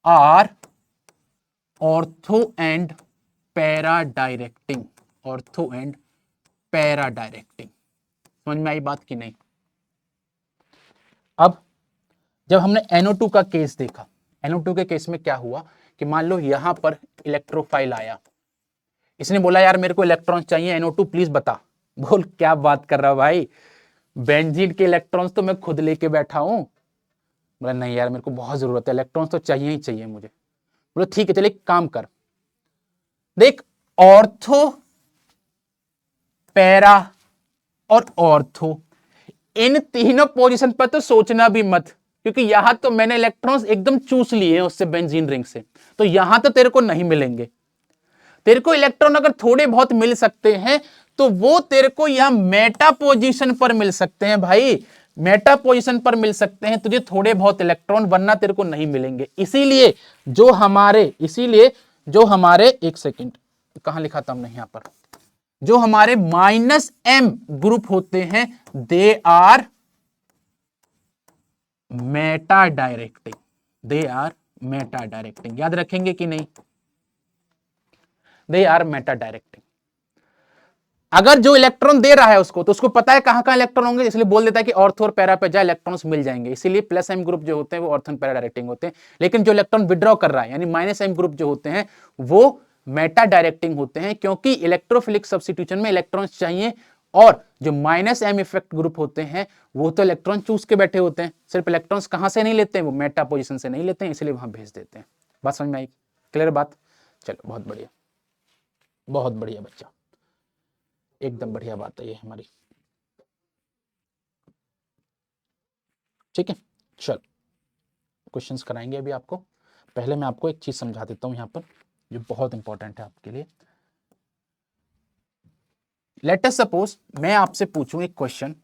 are ortho and para directing, ortho and para directing. समझ में आई बात कि नहीं? अब जब हमने NO2 का केस देखा, NO2 के केस में क्या हुआ कि मान लो यहां पर इलेक्ट्रोफाइल आया, इसने बोला यार मेरे को इलेक्ट्रॉन्स चाहिए NO2 प्लीज बता। बोल क्या बात कर रहा है भाई, बेंजीन के इलेक्ट्रॉन्स तो मैं खुद लेके बैठा हूं। बोला नहीं यार मेरे को बहुत जरूरत है, इलेक्ट्रॉन्स तो चाहिए ही चाहिए मुझे। बोला ठीक है चल एक काम कर, देख ऑर्थो, पैरा और ऑर्थो, इन तीनों पोजीशन पर तो सोचना भी मत, क्योंकि यहां तो मैंने इलेक्ट्रॉन्स एकदम चूस लिए हैं उससे बेंजीन रिंग से, तो यहां तो तेरे को नहीं मिलेंगे। तेरे को इलेक्ट्रॉन अगर थोड़े बहुत मिल सकते हैं तो वो तेरे को यहां मेटा पोजीशन पर मिल सकते हैं भाई, मेटा पोजीशन पर मिल सकते हैं तुझे थोड़े बहुत इलेक्ट्रॉन, वरना तेरे को नहीं मिलेंगे। इसीलिए जो हमारे एक सेकेंड कहां लिखा था हमने यहां पर, जो हमारे -m ग्रुप होते हैं they are meta directing, they are meta directing, याद रखेंगे कि नहीं, दे आर मेटा डायरेक्टिंग। अगर जो इलेक्ट्रॉन दे रहा है उसको, तो उसको पता है कहां कहां इलेक्ट्रॉन होंगे, इसलिए बोल देता है कि ऑर्थो और पैरा पे जा इलेक्ट्रॉन्स मिल जाएंगे, इसीलिए +m ग्रुप जो होते हैं वो ऑर्थो और पैरा डायरेक्टिंग होते हैं। लेकिन जो इलेक्ट्रॉन विड्रॉ कर रहा है यानी -m ग्रुप जो होते हैं वो मेटा डायरेक्टिंग होते हैं, क्योंकि इलेक्ट्रोफिलिक सब्स्टिट्यूशन में इलेक्ट्रॉन्स चाहिए, और जो -m इफेक्ट ग्रुप होते हैं वो तो इलेक्ट्रॉन चूस के बैठे होते हैं, सिर्फ इलेक्ट्रॉन्स कहां से नहीं लेते हैं, वो मेटा पोजीशन से नहीं लेते हैं, इसलिए वहां भेज देते हैं। बात समझ में आई, क्लियर बात, चलो बहुत बढ़िया, बहुत बढ़िया बच्चा, एकदम बढ़िया बात है ये हमारी, ठीक है। चल क्वेश्चंस कराएंगे अभी आपको, पहले मैं आपको एक चीज समझा देता हूं यहां पर जो बहुत इंपॉर्टेंट है आपके लिए। लेट अस सपोज मैं आपसे पूछूं एक क्वेश्चन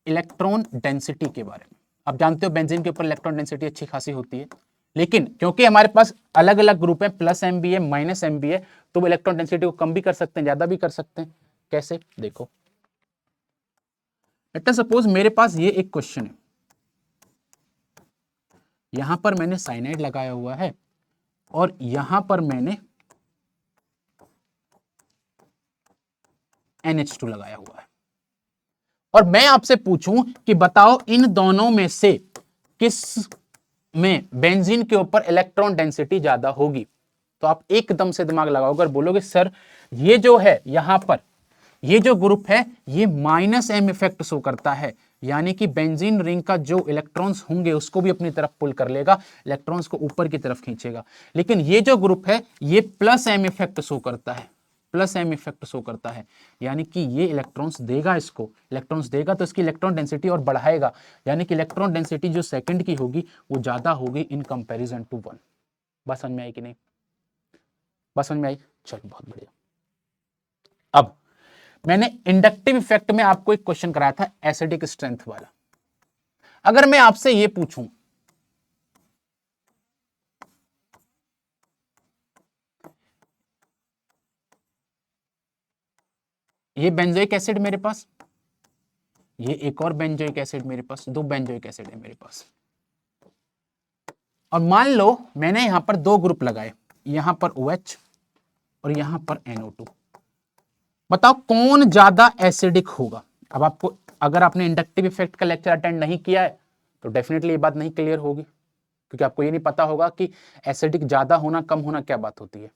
इलेक्ट्रॉन डेंसिटी के बारे में। आप जानते हो बेंजीन के ऊपर इलेक्ट्रॉन डेंसिटी अच्छी खासी होती है, लेकिन क्योंकि हमारे पास अलग अलग ग्रुप है, +m भी है -m भी है, तो वो इलेक्ट्रॉन डेंसिटी को कम भी कर सकते हैं ज्यादा भी कर सकते हैं। कैसे, देखो लेट अस सपोज मेरे पास ये एक क्वेश्चन है, यहां पर मैंने साइनाइड लगाया हुआ है और यहां पर मैंने NH2 लगाया हुआ है, और मैं आपसे पूछूं कि बताओ इन दोनों में से किस में बेंजीन के ऊपर इलेक्ट्रॉन डेंसिटी ज्यादा होगी, तो आप एकदम से दिमाग लगाओगे और बोलोगे सर ये जो है यहां पर ये जो ग्रुप है ये -m इफेक्ट शो करता है, यानी कि बेंजीन रिंग का जो इलेक्ट्रॉन्स होंगे उसको भी अपनी तरफ पुल कर लेगा, इलेक्ट्रॉन्स को ऊपर की तरफ खींचेगा। लेकिन ये जो ग्रुप है ये +m इफेक्ट शो करता है, +m इफेक्ट शो करता है, यानी कि ये इलेक्ट्रॉन्स देगा, इसको इलेक्ट्रॉन्स देगा तो इसकी इलेक्ट्रॉन डेंसिटी और बढ़ाएगा, यानी कि इलेक्ट्रॉन डेंसिटी जो सेकंड की होगी वो ज्यादा होगी इन कंपैरिजन टू 1। बात समझ में आई कि नहीं, बात समझ में आई, चलो बहुत बढ़िया। अब मैंने इंडक्टिव इफेक्ट में आपको एक क्वेश्चन कराया था एसिडिक स्ट्रेंथ वाला, अगर मैं आपसे ये पूछूं ये बेंजोइक एसिड मेरे पास, ये एक और बेंजोइक एसिड मेरे पास, 2 बेंजोइक एसिड है मेरे पास, और मान लो मैंने यहां पर 2 ग्रुप लगाए, यहां पर OH और यहां पर NO2, बताओ कौन ज्यादा एसिडिक होगा। अब आपको अगर आपने इंडक्टिव इफेक्ट का लेक्चर अटेंड नहीं किया है तो डेफिनेटली ये बात नहीं क्लियर होगी, क्योंकि आपको ये नहीं पता होगा कि एसिडिक ज्यादा होना कम होना क्या बात होती है।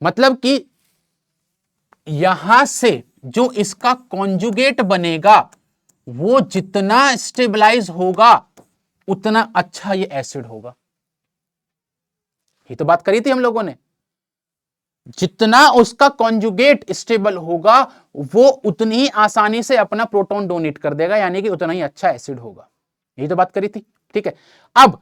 मतलब कि यहां से जो इसका कॉन्जुगेट बनेगा वो जितना स्टेबलाइज होगा उतना अच्छा ये एसिड होगा, ये तो बात करी थी हम लोगों ने, जितना उसका कॉन्जुगेट स्टेबल होगा वो उतनी ही आसानी से अपना प्रोटॉन डोनेट कर देगा, यानी कि उतना ही अच्छा एसिड होगा, यही तो बात करी थी, ठीक है। अब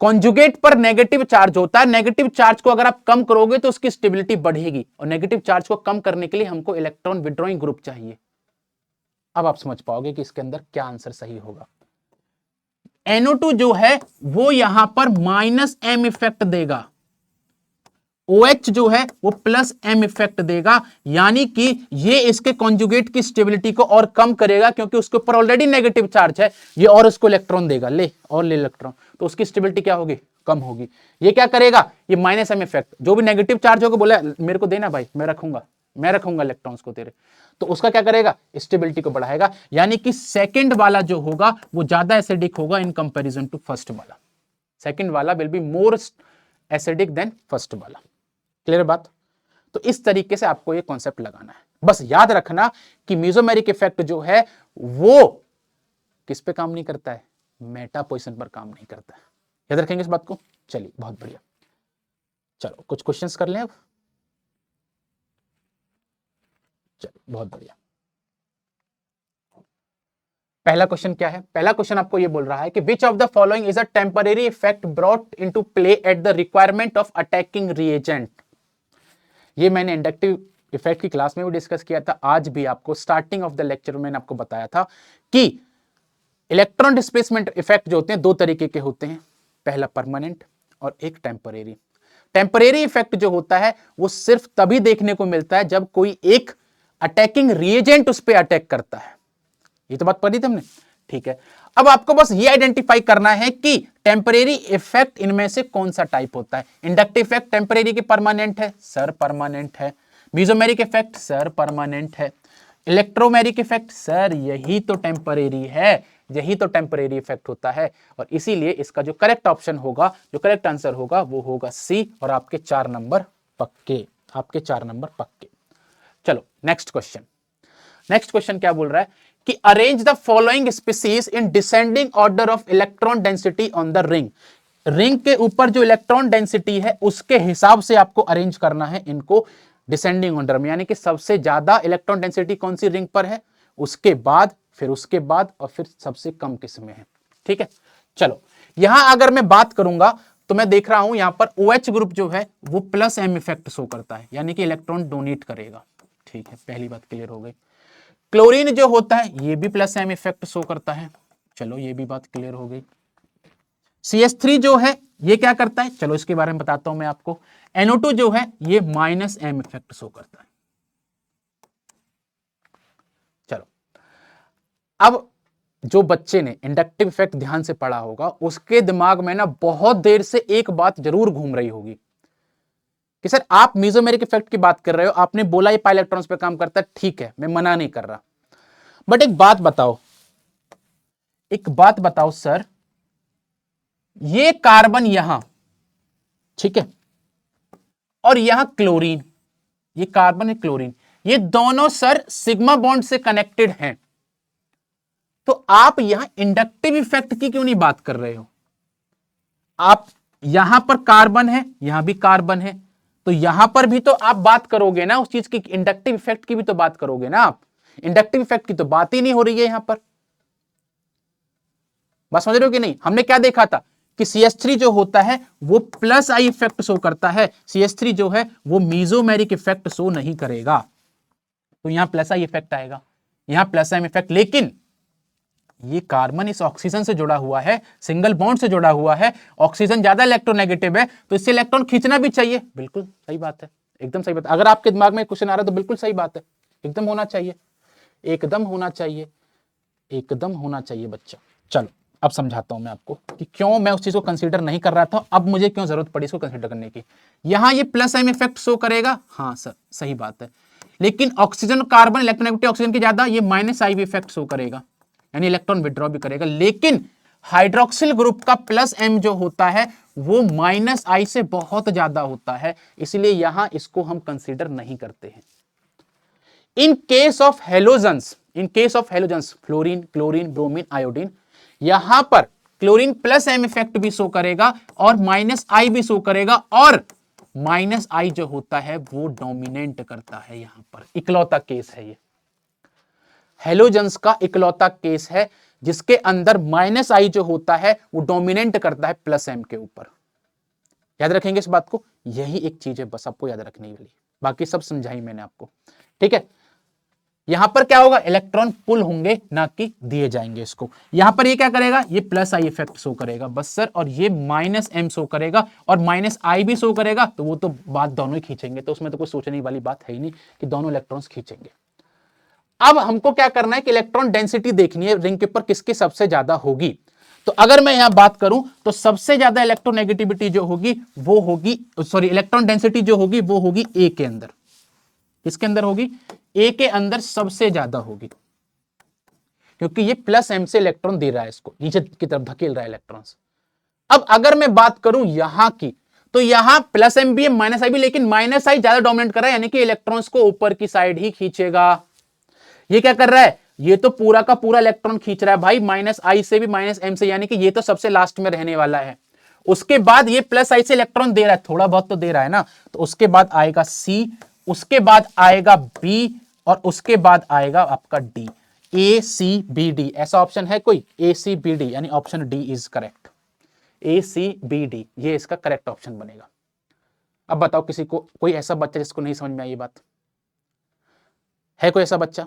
कॉन्जुगेट पर नेगेटिव चार्ज होता है, नेगेटिव चार्ज को अगर आप कम करोगे तो उसकी स्टेबिलिटी बढ़ेगी, और नेगेटिव चार्ज को कम करने के लिए हमको इलेक्ट्रॉन विड्रॉइंग ग्रुप चाहिए। अब आप समझ पाओगे कि इसके अंदर क्या आंसर सही होगा। NO2 जो है वो यहां पर -m इफेक्ट देगा, OH जो है वो +m इफेक्ट देगा, यानी कि ये इसके कॉन्जुगेट की स्टेबिलिटी को और कम करेगा, क्योंकि उसके ऊपर ऑलरेडी नेगेटिव चार्ज है, ये और उसको इलेक्ट्रॉन देगा, ले इलेक्ट्रॉन, तो उसकी स्टेबिलिटी क्या होगी, कम होगी। ये क्या करेगा, ये -m इफेक्ट, जो भी नेगेटिव चार्ज होगा बोला मेरे को देना भाई, मैं रखूंगा इलेक्ट्रॉन्स को तेरे, तो उसका क्या करेगा, स्टेबिलिटी को बढ़ाएगा, यानी कि सेकंड वाला जो होगा वो ज्यादा एसिडिक होगा इन कंपैरिजन टू फर्स्ट वाला, सेकंड वाला will be more acidic then first वाला। क्लियर बात, तो इस तरीके से आपको ये कॉन्सेप्ट लगाना है। बस याद रखना कि मेसोमेरिक इफेक्ट जो है वो किस पे काम नहीं करता है, मेटा पोजीशन पर काम नहीं करता है। याद रखेंगे इस बात को। चलिए बहुत बढ़िया, चलो कुछ क्वेश्चंस कर लें अब। चलिए बहुत बढ़िया। पहला क्वेश्चन क्या है? पहला क्वेश्चन आपको ये बोल रहा है कि which of the following is a temporary effect brought into play at the requirement of attacking reagent. ये मैंने इंडक्टिव इफेक्ट की क्लास में भी डिस्कस किया था, आज भी आपको स्टार्टिंग ऑफ द लेक्चर में मैंने आपको बताया था कि इलेक्ट्रॉन डिस्प्लेसमेंट इफेक्ट जो होते हैं दो तरीके के होते हैं, पहला परमानेंट और एक टेम्परेरी। टेम्परेरी इफेक्ट जो होता है वो सिर्फ तभी देखने को मिलता है जब कोई एक अटैकिंग रिएजेंट उस पर अटैक करता है। ये तो बात पढ़ी थी हमने, ठीक है। अब आपको बस ये आइडेंटिफाई करना है कि टेम्परेरी इफेक्ट इनमें से कौन सा टाइप होता है। इंडक्टिव इफेक्ट टेम्परेरी की परमानेंट है सर, परमानेंट है। मेसोमेरिक इफेक्ट सर परमानेंट है। इलेक्ट्रोमेरिक इफेक्ट सर यही तो टेम्परेरी है, यही तो टेम्परेरी इफेक्ट होता है। और इसीलिए इसका जो करेक्ट ऑप्शन होगा, जो करेक्ट आंसर होगा वो होगा सी, और आपके 4 नंबर पक्के, आपके 4 नंबर पक्के। चलो नेक्स्ट क्वेश्चन। नेक्स्ट क्वेश्चन क्या बोल रहा है कि arrange the following species in descending order of electron density on the ring. Ring के ऊपर जो इलेक्ट्रॉन डेंसिटी है उसके हिसाब से आपको अरेंज करना है इनको डिसेंडिंग ऑर्डर में, यानी कि सबसे ज्यादा इलेक्ट्रॉन डेंसिटी कौन सी रिंग पर है, उसके बाद, फिर उसके बाद, और फिर सबसे कम किस में है। ठीक है, चलो यहां अगर मैं बात करूंगा तो मैं देख रहा हूं यहां पर OH ग्रुप जो है वो +m इफेक्ट शो करता है, यानी कि इलेक्ट्रॉन डोनेट करेगा। ठीक है, पहली बात क्लियर हो गई। क्लोरीन जो होता है ये भी +m इफेक्ट शो करता है, चलो ये भी बात क्लियर हो गई। CH3 जो है ये क्या करता है, चलो इसके बारे में बताता हूं मैं आपको। NO2 जो है ये -m इफेक्ट शो करता है। चलो अब जो बच्चे ने इंडक्टिव इफेक्ट ध्यान से पढ़ा होगा उसके दिमाग में ना बहुत देर से एक बात जरूर घूम रही होगी कि सर आप मेसोमेरिक इफेक्ट की बात कर रहे हो, आपने बोला ये पाई इलेक्ट्रॉन्स पे काम करता है, ठीक है मैं मना नहीं कर रहा, बट एक बात बताओ, एक बात बताओ सर, ये कार्बन यहां, ठीक है, और यहां क्लोरीन, ये कार्बन है क्लोरीन, ये दोनों सर सिग्मा बॉन्ड से कनेक्टेड हैं, तो आप यहां इंडक्टिव इफेक्ट की क्यों नहीं बात कर रहे हो? आप यहां पर कार्बन है, यहां भी कार्बन है, तो यहां पर भी तो आप बात करोगे ना उस चीज की, इंडक्टिव इफेक्ट की भी तो बात करोगे ना आप। इंडक्टिव इफेक्ट की तो बात ही नहीं हो रही है यहां पर, बात समझ रहे हो कि नहीं? हमने क्या देखा था कि CH3 जो होता है वो +I इफेक्ट शो करता है, CH3 जो है वो मेसोमेरिक इफेक्ट शो नहीं करेगा, तो यहां +I इफेक्ट आएगा, यहां +M इफेक्ट। लेकिन ये कार्बन इस ऑक्सीजन से जुड़ा हुआ है, सिंगल बॉन्ड से जुड़ा हुआ है, ऑक्सीजन ज्यादा इलेक्ट्रोनेगेटिव है, तो इससे इलेक्ट्रॉन खींचना भी चाहिए। बिल्कुल सही बात है, एकदम सही बात। अगर आपके दिमाग में क्वेश्चन आ रहा है तो बिल्कुल सही बात है, एकदम होना चाहिए, एकदम होना चाहिए, एकदम होना चाहिए बच्चा। चलो अब समझाता हूं मैं आपको कि क्यों मैं उस चीज को कंसीडर नहीं कर रहा था, अब मुझे क्यों जरूरत पड़ी इसको कंसीडर करने की। यहां ये +M इफेक्ट शो करेगा, हाँ सर सही बात है, लेकिन ऑक्सीजन कार्बन इलेक्ट्रोनेगेटिविटी ऑक्सीजन की ज्यादा, ये -I इफेक्ट शो करेगा, यानी इलेक्ट्रॉन विड्रॉ भी करेगा। लेकिन हाइड्रोक्सिल ग्रुप का +M जो होता है वो -I से बहुत ज्यादा होता है, इसलिए यहां इसको हम कंसीडर नहीं करते हैं। In case of halogens, in case of halogens fluorine, chlorine, bromine, iodine, यहां पर क्लोरीन +M इफेक्ट भी शो करेगा और -I भी शो करेगा, और -I जो होता है वो डोमिनेंट करता है। यहां पर इकलौता केस है ये, हेलोजन्स का इकलौता केस है जिसके अंदर -I जो होता है वो डोमिनेंट करता है +M के ऊपर। याद रखेंगे इस बात को, यही एक चीज है बस आपको याद रखने वाली, बाकी सब समझाई मैंने आपको। ठीक है, यहां पर क्या होगा, इलेक्ट्रॉन पुल होंगे ना कि दिए जाएंगे इसको। यहां पर ये क्या करेगा, ये +I इफेक्ट शो करेगा बस सर, और ये -M शो करेगा और -I भी शो करेगा, तो वो तो बात दोनों ही खींचेंगे, तो उसमें तो कोई सोचने वाली बात है ही नहीं कि दोनों इलेक्ट्रॉन्स खींचेंगे। अब हमको क्या करना है कि इलेक्ट्रॉन डेंसिटी देखनी है रिंग के ऊपर किसकी सबसे ज्यादा होगी। तो अगर मैं यहां बात करूं तो सबसे ज्यादा इलेक्ट्रोनेगेटिविटी जो होगी वो होगी, सॉरी इलेक्ट्रॉन डेंसिटी जो होगी वो होगी ए के अंदर। किसके अंदर होगी, ए के अंदर सबसे ज्यादा होगी, क्योंकि ये +M से इलेक्ट्रॉन दे रहा है, इसको नीचे की तरफ धकेल रहा है इलेक्ट्रॉन्स। अब अगर मैं बात करूं यहां की, तो यहां प्लस एम भी है माइनस आई भी, लेकिन माइनस आई ज्यादा डोमिनेट कर रहा है, यानी कि इलेक्ट्रॉन्स को ऊपर की साइड ही खींचेगा। ये क्या कर रहा है, ये तो पूरा का पूरा इलेक्ट्रॉन खींच रहा है भाई, माइनस आई से भी माइनस एम से, यानी कि ये तो सबसे लास्ट में रहने वाला है। उसके बाद ये प्लस आई से इलेक्ट्रॉन दे रहा है, थोड़ा बहुत तो दे रहा है ना, तो उसके बाद आएगा सी, उसके बाद आएगा बी, और उसके बाद आएगा आपका D. A C B D ऐसा ऑप्शन है कोई, ए सी बी डी, यानी option D is correct. A C B D ये इसका करेक्ट ऑप्शन बनेगा। अब बताओ किसी को, कोई ऐसा बच्चा जिसको नहीं समझ में आई ये बात है, कोई ऐसा बच्चा?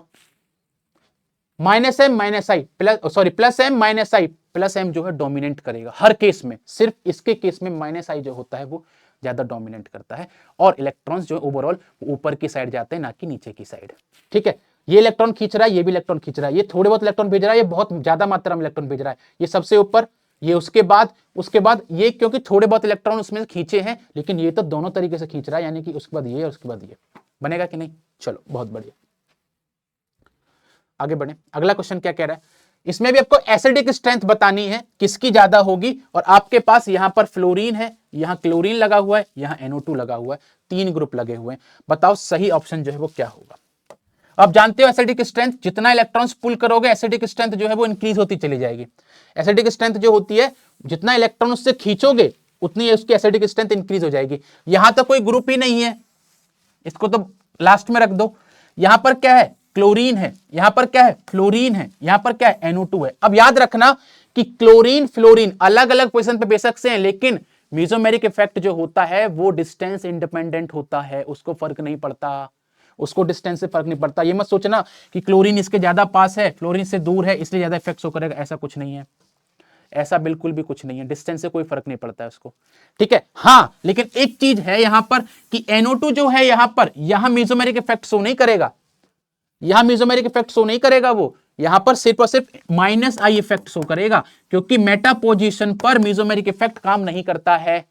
Minus M minus I plus, sorry plus M minus I, plus M जो है डोमिनेट करेगा हर केस में, सिर्फ इसके केस में माइनस आई जो होता है वो ज्यादा डोमिनेट करता है, और इलेक्ट्रॉन्स जो ओवरऑल ऊपर की साइड जाते हैं, ना कि नीचे की साइड। ठीक है, ये इलेक्ट्रॉन खींच रहा है, ये भी इलेक्ट्रॉन खींच रहा है, ये थोड़े बहुत इलेक्ट्रॉन भेज रहा है, ये बहुत ज्यादा मात्रा में इलेक्ट्रॉन भेज रहा है, ये सबसे ऊपर, ये उसके बाद ये, क्योंकि थोड़े बहुत इलेक्ट्रॉन उसमें खींचे हैं, लेकिन ये तो दोनों तरीके से खींच रहा है, यानी कि उसके बाद ये और उसके बाद ये। बनेगा कि नहीं? चलो बहुत बढ़िया, आगे बढ़े। अगला क्वेश्चन क्या कह रहा है, इसमें भी आपको एसिडिक स्ट्रेंथ बतानी है किसकी ज्यादा होगी, और आपके पास यहां पर फ्लोरीन है, यहां क्लोरीन लगा हुआ है, यहां NO2 लगा हुआ है, 3 ग्रुप लगे हुए हैं। बताओ सही ऑप्शन जो है वो क्या होगा। अब जानते हो एसिडिक स्ट्रेंथ, जितना इलेक्ट्रॉन्स पुल करोगे एसिडिक स्ट्रेंथ जो है वो इंक्रीज होती चली जाएगी। एसिडिक स्ट्रेंथ जो होती है, जितना इलेक्ट्रॉन उससे खींचोगे उतनी उसकी एसिडिक स्ट्रेंथ इंक्रीज हो जाएगी। यहां तो कोई ग्रुप ही नहीं है, इसको तो लास्ट में रख दो। यहां पर क्या है, क्लोरीन है, यहां पर क्या है, फ्लोरीन है, यहां पर क्या है, NO2 है। अब याद रखना कि क्लोरीन फ्लोरीन अलग अलग पोजीशन पे बेशक से हैं, लेकिन मेसोमेरिक इफेक्ट जो होता है वो डिस्टेंस इंडिपेंडेंट होता है, उसको फर्क नहीं पड़ता, उसको डिस्टेंस से फर्क नहीं पड़ता। ये मत सोचना कि क्लोरीन इसके ज्यादा पास है, फ्लोरीन से दूर है, इसलिए ज्यादा इफेक्ट शो करेगा, ऐसा कुछ नहीं है, ऐसा बिल्कुल भी कुछ नहीं है, डिस्टेंस से कोई फर्क नहीं पड़ता है उसको। ठीक है, हाँ लेकिन एक चीज है यहां पर कि NO2 जो है यहां पर, यहां मेसोमेरिक इफेक्ट शो नहीं करेगा, यहां मेसोमेरिक इफेक्ट शो नहीं करेगा, वो यहां पर सिर्फ और सिर्फ माइनस आई इफेक्ट शो करेगा, क्योंकि मेटा पोजीशन पर मेसोमेरिक इफेक्ट काम नहीं करता है,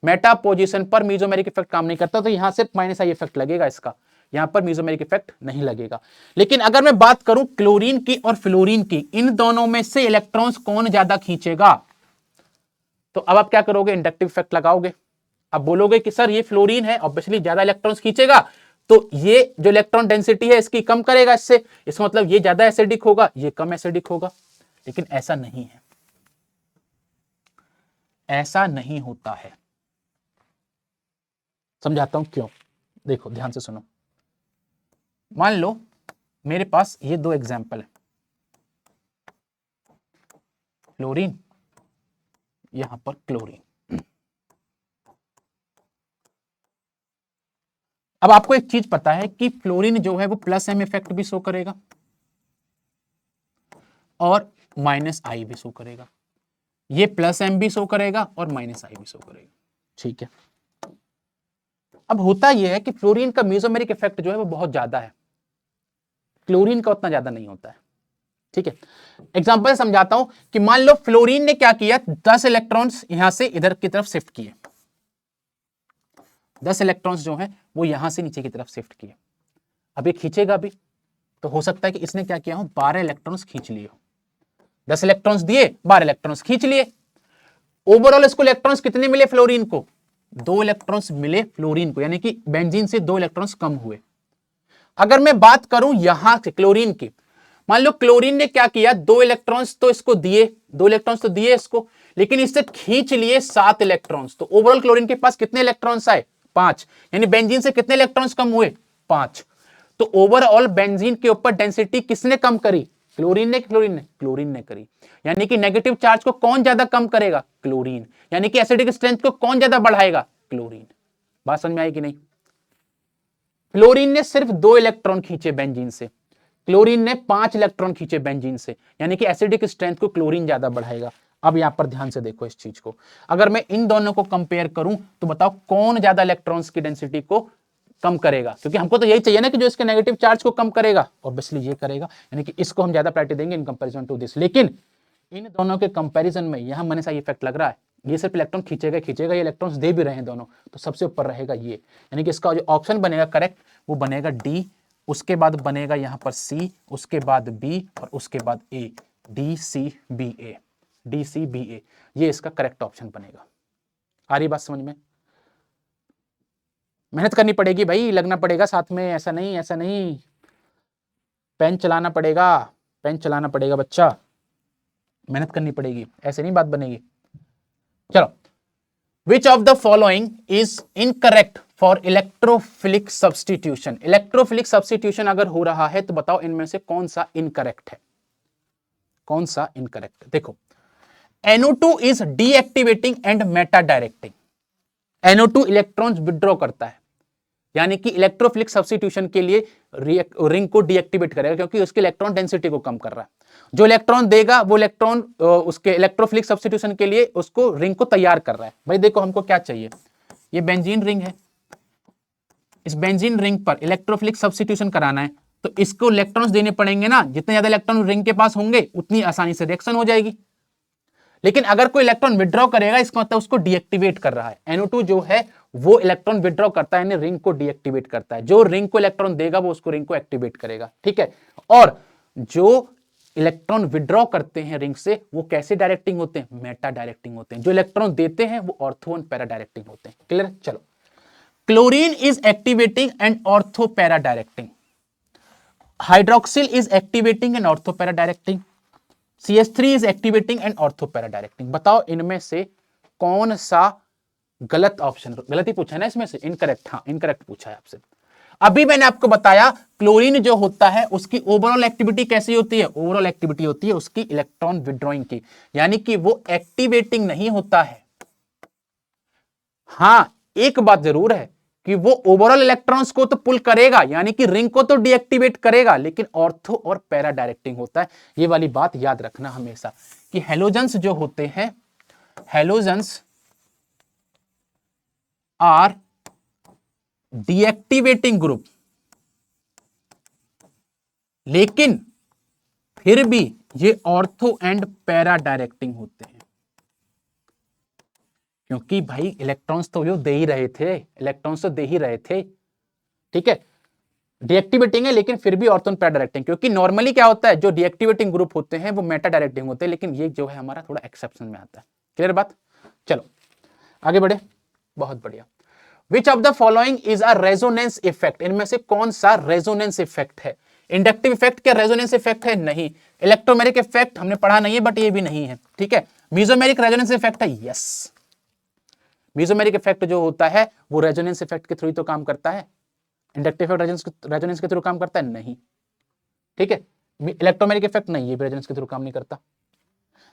मेटा पोजीशन पर मेसोमेरिक इफेक्ट काम नहीं करता, तो यहां सिर्फ माइनस आई इफेक्ट लगेगा इसका, यहां पर मेसोमेरिक इफेक्ट नहीं लगेगा। लेकिन अगर मैं बात करूं क्लोरीन की और फ्लोरीन की, इन दोनों में से इलेक्ट्रॉन्स कौन ज्यादा खींचेगा, तो अब आप क्या करोगे, इंडक्टिव इफेक्ट लगाओगे। अब बोलोगे कि सर ये फ्लोरीन है, ऑब्वियसली ज्यादा इलेक्ट्रॉन्स खींचेगा, तो ये जो इलेक्ट्रॉन डेंसिटी है इसकी कम करेगा इससे, इसका मतलब ये ज्यादा एसिडिक होगा, ये कम एसिडिक होगा। लेकिन ऐसा नहीं है, ऐसा नहीं होता है। समझाता हूं क्यों, देखो ध्यान से सुनो। मान लो मेरे पास ये 2 एग्जाम्पल है, फ्लोरीन, यहां पर क्लोरीन। अब आपको एक चीज पता है कि फ्लोरीन जो है वो प्लस एम इफेक्ट भी शो करेगा और माइनस आई भी शो करेगा, ये प्लस एम भी शो करेगा और माइनस आई भी शो करेगा। ठीक है, अब होता यह है कि फ्लोरीन का मेसोमेरिक इफेक्ट जो है वो बहुत ज्यादा है, क्लोरीन का उतना ज्यादा नहीं होता है। ठीक है, एग्जांपल समझाता हूं कि मान लो फ्लोरीन ने क्या किया, 10 इलेक्ट्रॉन्स यहां से इधर की तरफ शिफ्ट किए, 10 इलेक्ट्रॉन्स जो है वो यहां से नीचे की तरफ शिफ्ट किए। अब ये खींचेगा भी, तो हो सकता है कि इसने क्या किया हो, 12 इलेक्ट्रॉन्स खींच लिए हो, 10 इलेक्ट्रॉन्स दिए, 12 इलेक्ट्रॉन्स खींच लिए। ओवरऑल इसको इलेक्ट्रॉन्स कितने मिले फ्लोरीन को, 2 इलेक्ट्रॉन्स मिले फ्लोरीन को, यानी कि बेंजीन से 2 इलेक्ट्रॉन्स कम हुए। अगर मैं बात करूं यहां से क्लोरीन की, मान लो क्लोरीन ने क्या किया, 2 इलेक्ट्रॉन्स तो इसको दिए, 2 इलेक्ट्रॉन्स तो दिए इसको, लेकिन इससे खींच लिए 7 इलेक्ट्रॉन्स। तो ओवरऑल क्लोरीन के पास कितने इलेक्ट्रॉन्स आए, 5, यानी बेंजीन से कितने इलेक्ट्रॉन्स कम हुए, 5। तो ओवरऑल बेंजीन के ऊपर डेंसिटी किसने कम करी, क्लोरीन ने, क्लोरीन ने करी। यानी कि नेगेटिव चार्ज को कौन ज्यादा कम करेगा, क्लोरीन। यानी कि एसिडिक स्ट्रेंथ को कौन ज्यादा बढ़ाएगा, क्लोरीन। बात समझ में आई कि नहीं? फ्लोरीन ने सिर्फ 2 इलेक्ट्रॉन खींचे बेंजीन से, क्लोरीन ने 5 इलेक्ट्रॉन खींचे बेंजीन से, यानी कि एसिडिक स्ट्रेंथ को क्लोरीन ज्यादा बढ़ाएगा। अब यहां पर ध्यान से देखो इस चीज को, अगर मैं इन दोनों को कंपेयर करूं तो बताओ कौन ज्यादा इलेक्ट्रॉन्स की डेंसिटी को कम करेगा, क्योंकि हमको तो यही चाहिए ना कि जो इसके नेगेटिव चार्ज को कम करेगा, ऑब्वियसली ये करेगा, यानी कि इसको हम ज्यादा प्रायोरिटी देंगे इन कंपैरिजन टू दिस। लेकिन इन दोनों के कंपैरिजन में यहां माइनस आई इफेक्ट लग रहा है, ये सिर्फ इलेक्ट्रॉन खींचेगा, ये इलेक्ट्रॉन्स दे भी रहे हैं दोनों, तो सबसे ऊपर रहेगा ये, यानी कि इसका जो ऑप्शन बनेगा करेक्ट वो बनेगा डी, उसके बाद बनेगा यहां पर सी, उसके बाद बी और उसके बाद ए, डी सी बी ए, डी सी बी ए, ये इसका करेक्ट ऑप्शन बनेगा। आ रही बात समझ में? मेहनत करनी पड़ेगी भाई, लगना पड़ेगा साथ में, ऐसा नहीं ऐसा नहीं, पेन चलाना पड़ेगा, पेन चलाना पड़ेगा बच्चा, मेहनत करनी पड़ेगी, ऐसे नहीं बात बनेगी। चलो, which of the following is incorrect for electrophilic substitution. Electrophilic substitution अगर हो रहा है तो बताओ इनमें से कौन सा इनकरेक्ट है, कौन सा इनकरेक्ट। देखो, NO2 is deactivating and Meta directing. NO2 electrons withdraw करता है, यानी कि इलेक्ट्रोफिलिक सब्स्टिट्यूशन के लिए रिंग को डीएक्टिवेट करेगा, क्योंकि उसकी इलेक्ट्रॉन डेंसिटी को कम कर रहा है। जो इलेक्ट्रॉन देगा वो इलेक्ट्रॉन उसके इलेक्ट्रोफिलिक सब्स्टिट्यूशन के लिए उसको रिंग को तैयार कर रहा है। भाई देखो, हमको क्या चाहिए, ये बेंजीन रिंग है, इस बेंजीन रिंग पर इलेक्ट्रोफिलिक सब्स्टिट्यूशन कराना है, तो इसको इलेक्ट्रॉन्स देने पड़ेंगे ना, जितने ज्यादा इलेक्ट्रॉन रिंग के पास होंगे उतनी आसानी से रिएक्शन हो जाएगी। लेकिन अगर कोई इलेक्ट्रॉन विड्रॉ करेगा, इसका मतलब उसको डीएक्टिवेट कर रहा है। NO2 जो है वो इलेक्ट्रॉन विड्रॉ करता है, यानी रिंग को डीएक्टिवेट करता है। जो रिंग को इलेक्ट्रॉन देगा वो उसको रिंग को एक्टिवेट करेगा, ठीक है। और जो इलेक्ट्रॉन विड्रॉ करते हैं रिंग से, वो कैसे डायरेक्टिंग होते हैं, मेटा डायरेक्टिंग होते हैं। जो इलेक्ट्रॉन देते हैं वो ऑर्थो एंड पैरा डायरेक्टिंग होते हैं। क्लियर, चलो। Chlorine is activating and ortho para directing. Hydroxyl is activating and ortho para directing. CH3 is activating and ortho para directing. बताओ इनमें से कौन सा गलत ऑप्शन, गलत ही पूछा है ना इसमें से, इनकरेक्ट, हाँ इनकरेक्ट पूछा है आपसे। अभी मैंने आपको बताया क्लोरीन जो होता है उसकी ओवरऑल एक्टिविटी कैसी होती है, ओवरऑल एक्टिविटी होती है उसकी इलेक्ट्रॉन विड्रॉइंग की, यानी कि वो एक्टिवेटिंग नहीं होता है। हां, एक बात जरूर है कि वो ओवरऑल इलेक्ट्रॉन्स को तो पुल करेगा, यानी कि रिंग को तो डीएक्टिवेट करेगा, लेकिन ऑर्थो और पैरा डायरेक्टिंग होता है। ये वाली बात याद रखना हमेशा कि हेलोजेंस जो होते हैं, हेलोजेंस आर डीएक्टिवेटिंग ग्रुप, लेकिन फिर भी ये ऑर्थो एंड पैरा डायरेक्टिंग होते हैं, क्योंकि भाई इलेक्ट्रॉन्स तो जो दे ही रहे थे, इलेक्ट्रॉन्स तो दे ही रहे थे, ठीक है। डीएक्टिवेटिंग है लेकिन फिर भी ऑर्थो एंड पैरा डायरेक्टिंग, क्योंकि नॉर्मली क्या होता है, जो डीएक्टिवेटिंग ग्रुप होते हैं वो मेटा डायरेक्टिंग होते हैं, लेकिन ये जो है हमारा थोड़ा एक्सेप्शन में आता है। क्लियर बात, चलो आगे बढ़े। बहुत बढ़िया। Which of the following is a resonance effect. इनमें से कौन सा रेजोनेंस इफेक्ट है। इंडक्टिव इफेक्ट क्या रेजोनेंस इफेक्ट है, नहीं। इलेक्ट्रोमेरिक इफेक्ट हमने पढ़ा नहीं है, बट ये भी नहीं है, ठीक है। मीजोमेरिक रेजोनेंस इफेक्ट है, यस। मीजोमेरिक इफेक्ट जो होता है वो रेजोनेंस इफेक्ट के थ्रू तो काम करता है। इंडक्टिव इफेक्ट रेजोनेंस के थ्रू काम करता है, नहीं, ठीक है। इलेक्ट्रोमेरिक इफेक्ट नहीं, ये भी रेजोनेंस के थ्रू काम नहीं करता।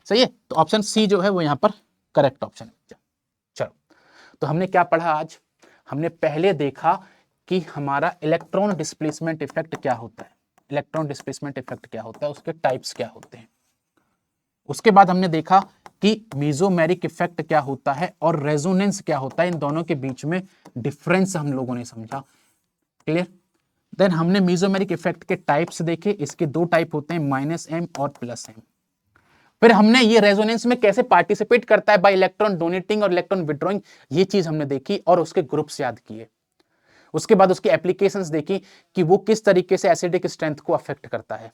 सही है, तो ऑप्शन सी जो है वो यहां पर करेक्ट ऑप्शन है। चलो, तो हमने क्या पढ़ा आज, हमने पहले देखा कि हमारा इलेक्ट्रॉन डिस्प्लेसमेंट इफेक्ट क्या होता है, इलेक्ट्रॉन डिस्प्लेसमेंट इफेक्ट क्या होता है, उसके टाइप्स क्या होते हैं। उसके बाद हमने देखा कि मीजोमेरिक इफेक्ट क्या होता है और रेजोनेंस क्या होता है, इन दोनों के बीच में डिफरेंस हम लोगों ने समझा। क्लियर। देन हमने मीजोमेरिक इफेक्ट के टाइप्स देखे, इसके दो टाइप होते हैं, -m और +m। फिर हमने ये रेजोनेंस में कैसे पार्टिसिपेट करता है बाय इलेक्ट्रॉन डोनेटिंग और इलेक्ट्रॉन विड्रॉइंग, ये चीज हमने देखी और उसके ग्रुप्स याद किए। उसके बाद उसकी एप्लीकेशंस देखी कि वो किस तरीके से एसिडिक स्ट्रेंथ को अफेक्ट करता है।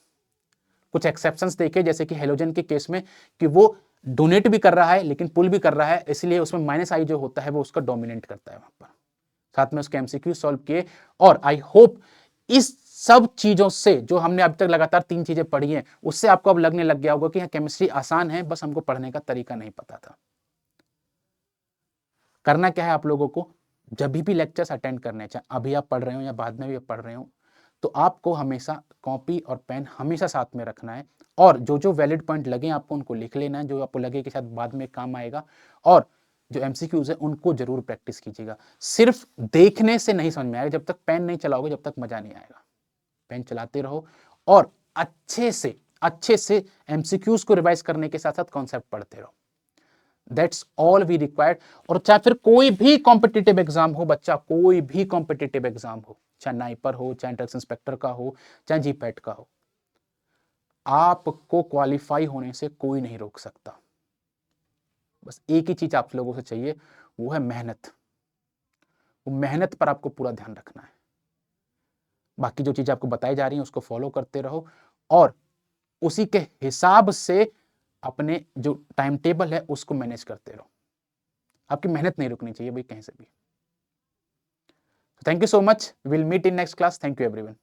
कुछ एक्सेप्शंस देखे, जैसे कि हेलोजन के केस में कि वो डोनेट भी कर रहा है लेकिन पुल भी कर रहा है, इसलिए उसमें -i जो होता है वो उसका डोमिनेट करता है वहां पर। साथ में उसके एमसीक्यू सॉल्व किए, और आई होप इस सब चीजों से जो हमने अब तक लगातार 3 चीजें पढ़ी हैं, उससे आपको अब लगने लग गया होगा कि केमिस्ट्री आसान है, बस हमको पढ़ने का तरीका नहीं पता था। करना क्या है आप लोगों को, जब भी लेक्चर्स अटेंड करने, चाहे अभी आप पढ़ रहे हो या बाद में भी आप पढ़ रहे हो, तो आपको हमेशा कॉपी और पेन हमेशा साथ में रखना है, और जो जो वैलिड पॉइंट लगे आपको उनको लिख लेना है, जो आपको लगे कि शायद बाद में काम आएगा, और जो एमसीक्यूज है उनको जरूर प्रैक्टिस कीजिएगा। सिर्फ देखने से नहीं समझ में आएगा, जब तक पेन नहीं चलाओगे जब तक मजा नहीं आएगा। पेन चलाते रहो और अच्छे से एमसीक्यूज को रिवाइज करने के साथ साथ कॉन्सेप्ट पढ़ते रहो। That's all we required. और चाहे फिर कोई भी कॉम्पिटिटिव एग्जाम हो बच्चा, कोई भी कॉम्पिटिटिव एग्जाम हो, चाहे नाइपर हो, चाहे ड्रग्स इंस्पेक्टर का हो, चाहे जीपैट का हो, आपको क्वालिफाई होने से कोई नहीं रोक सकता। बस एक ही चीज आप लोगों से चाहिए, वो है मेहनत। वो मेहनत पर आपको पूरा ध्यान रखना है। बाकी जो चीजें आपको बताई जा रही हैं उसको फॉलो करते रहो, और उसी के हिसाब से अपने जो टाइम टेबल है उसको मैनेज करते रहो। आपकी मेहनत नहीं रुकनी चाहिए भाई कहीं से भी। Thank you so much, will meet in next class. Thank you everyone.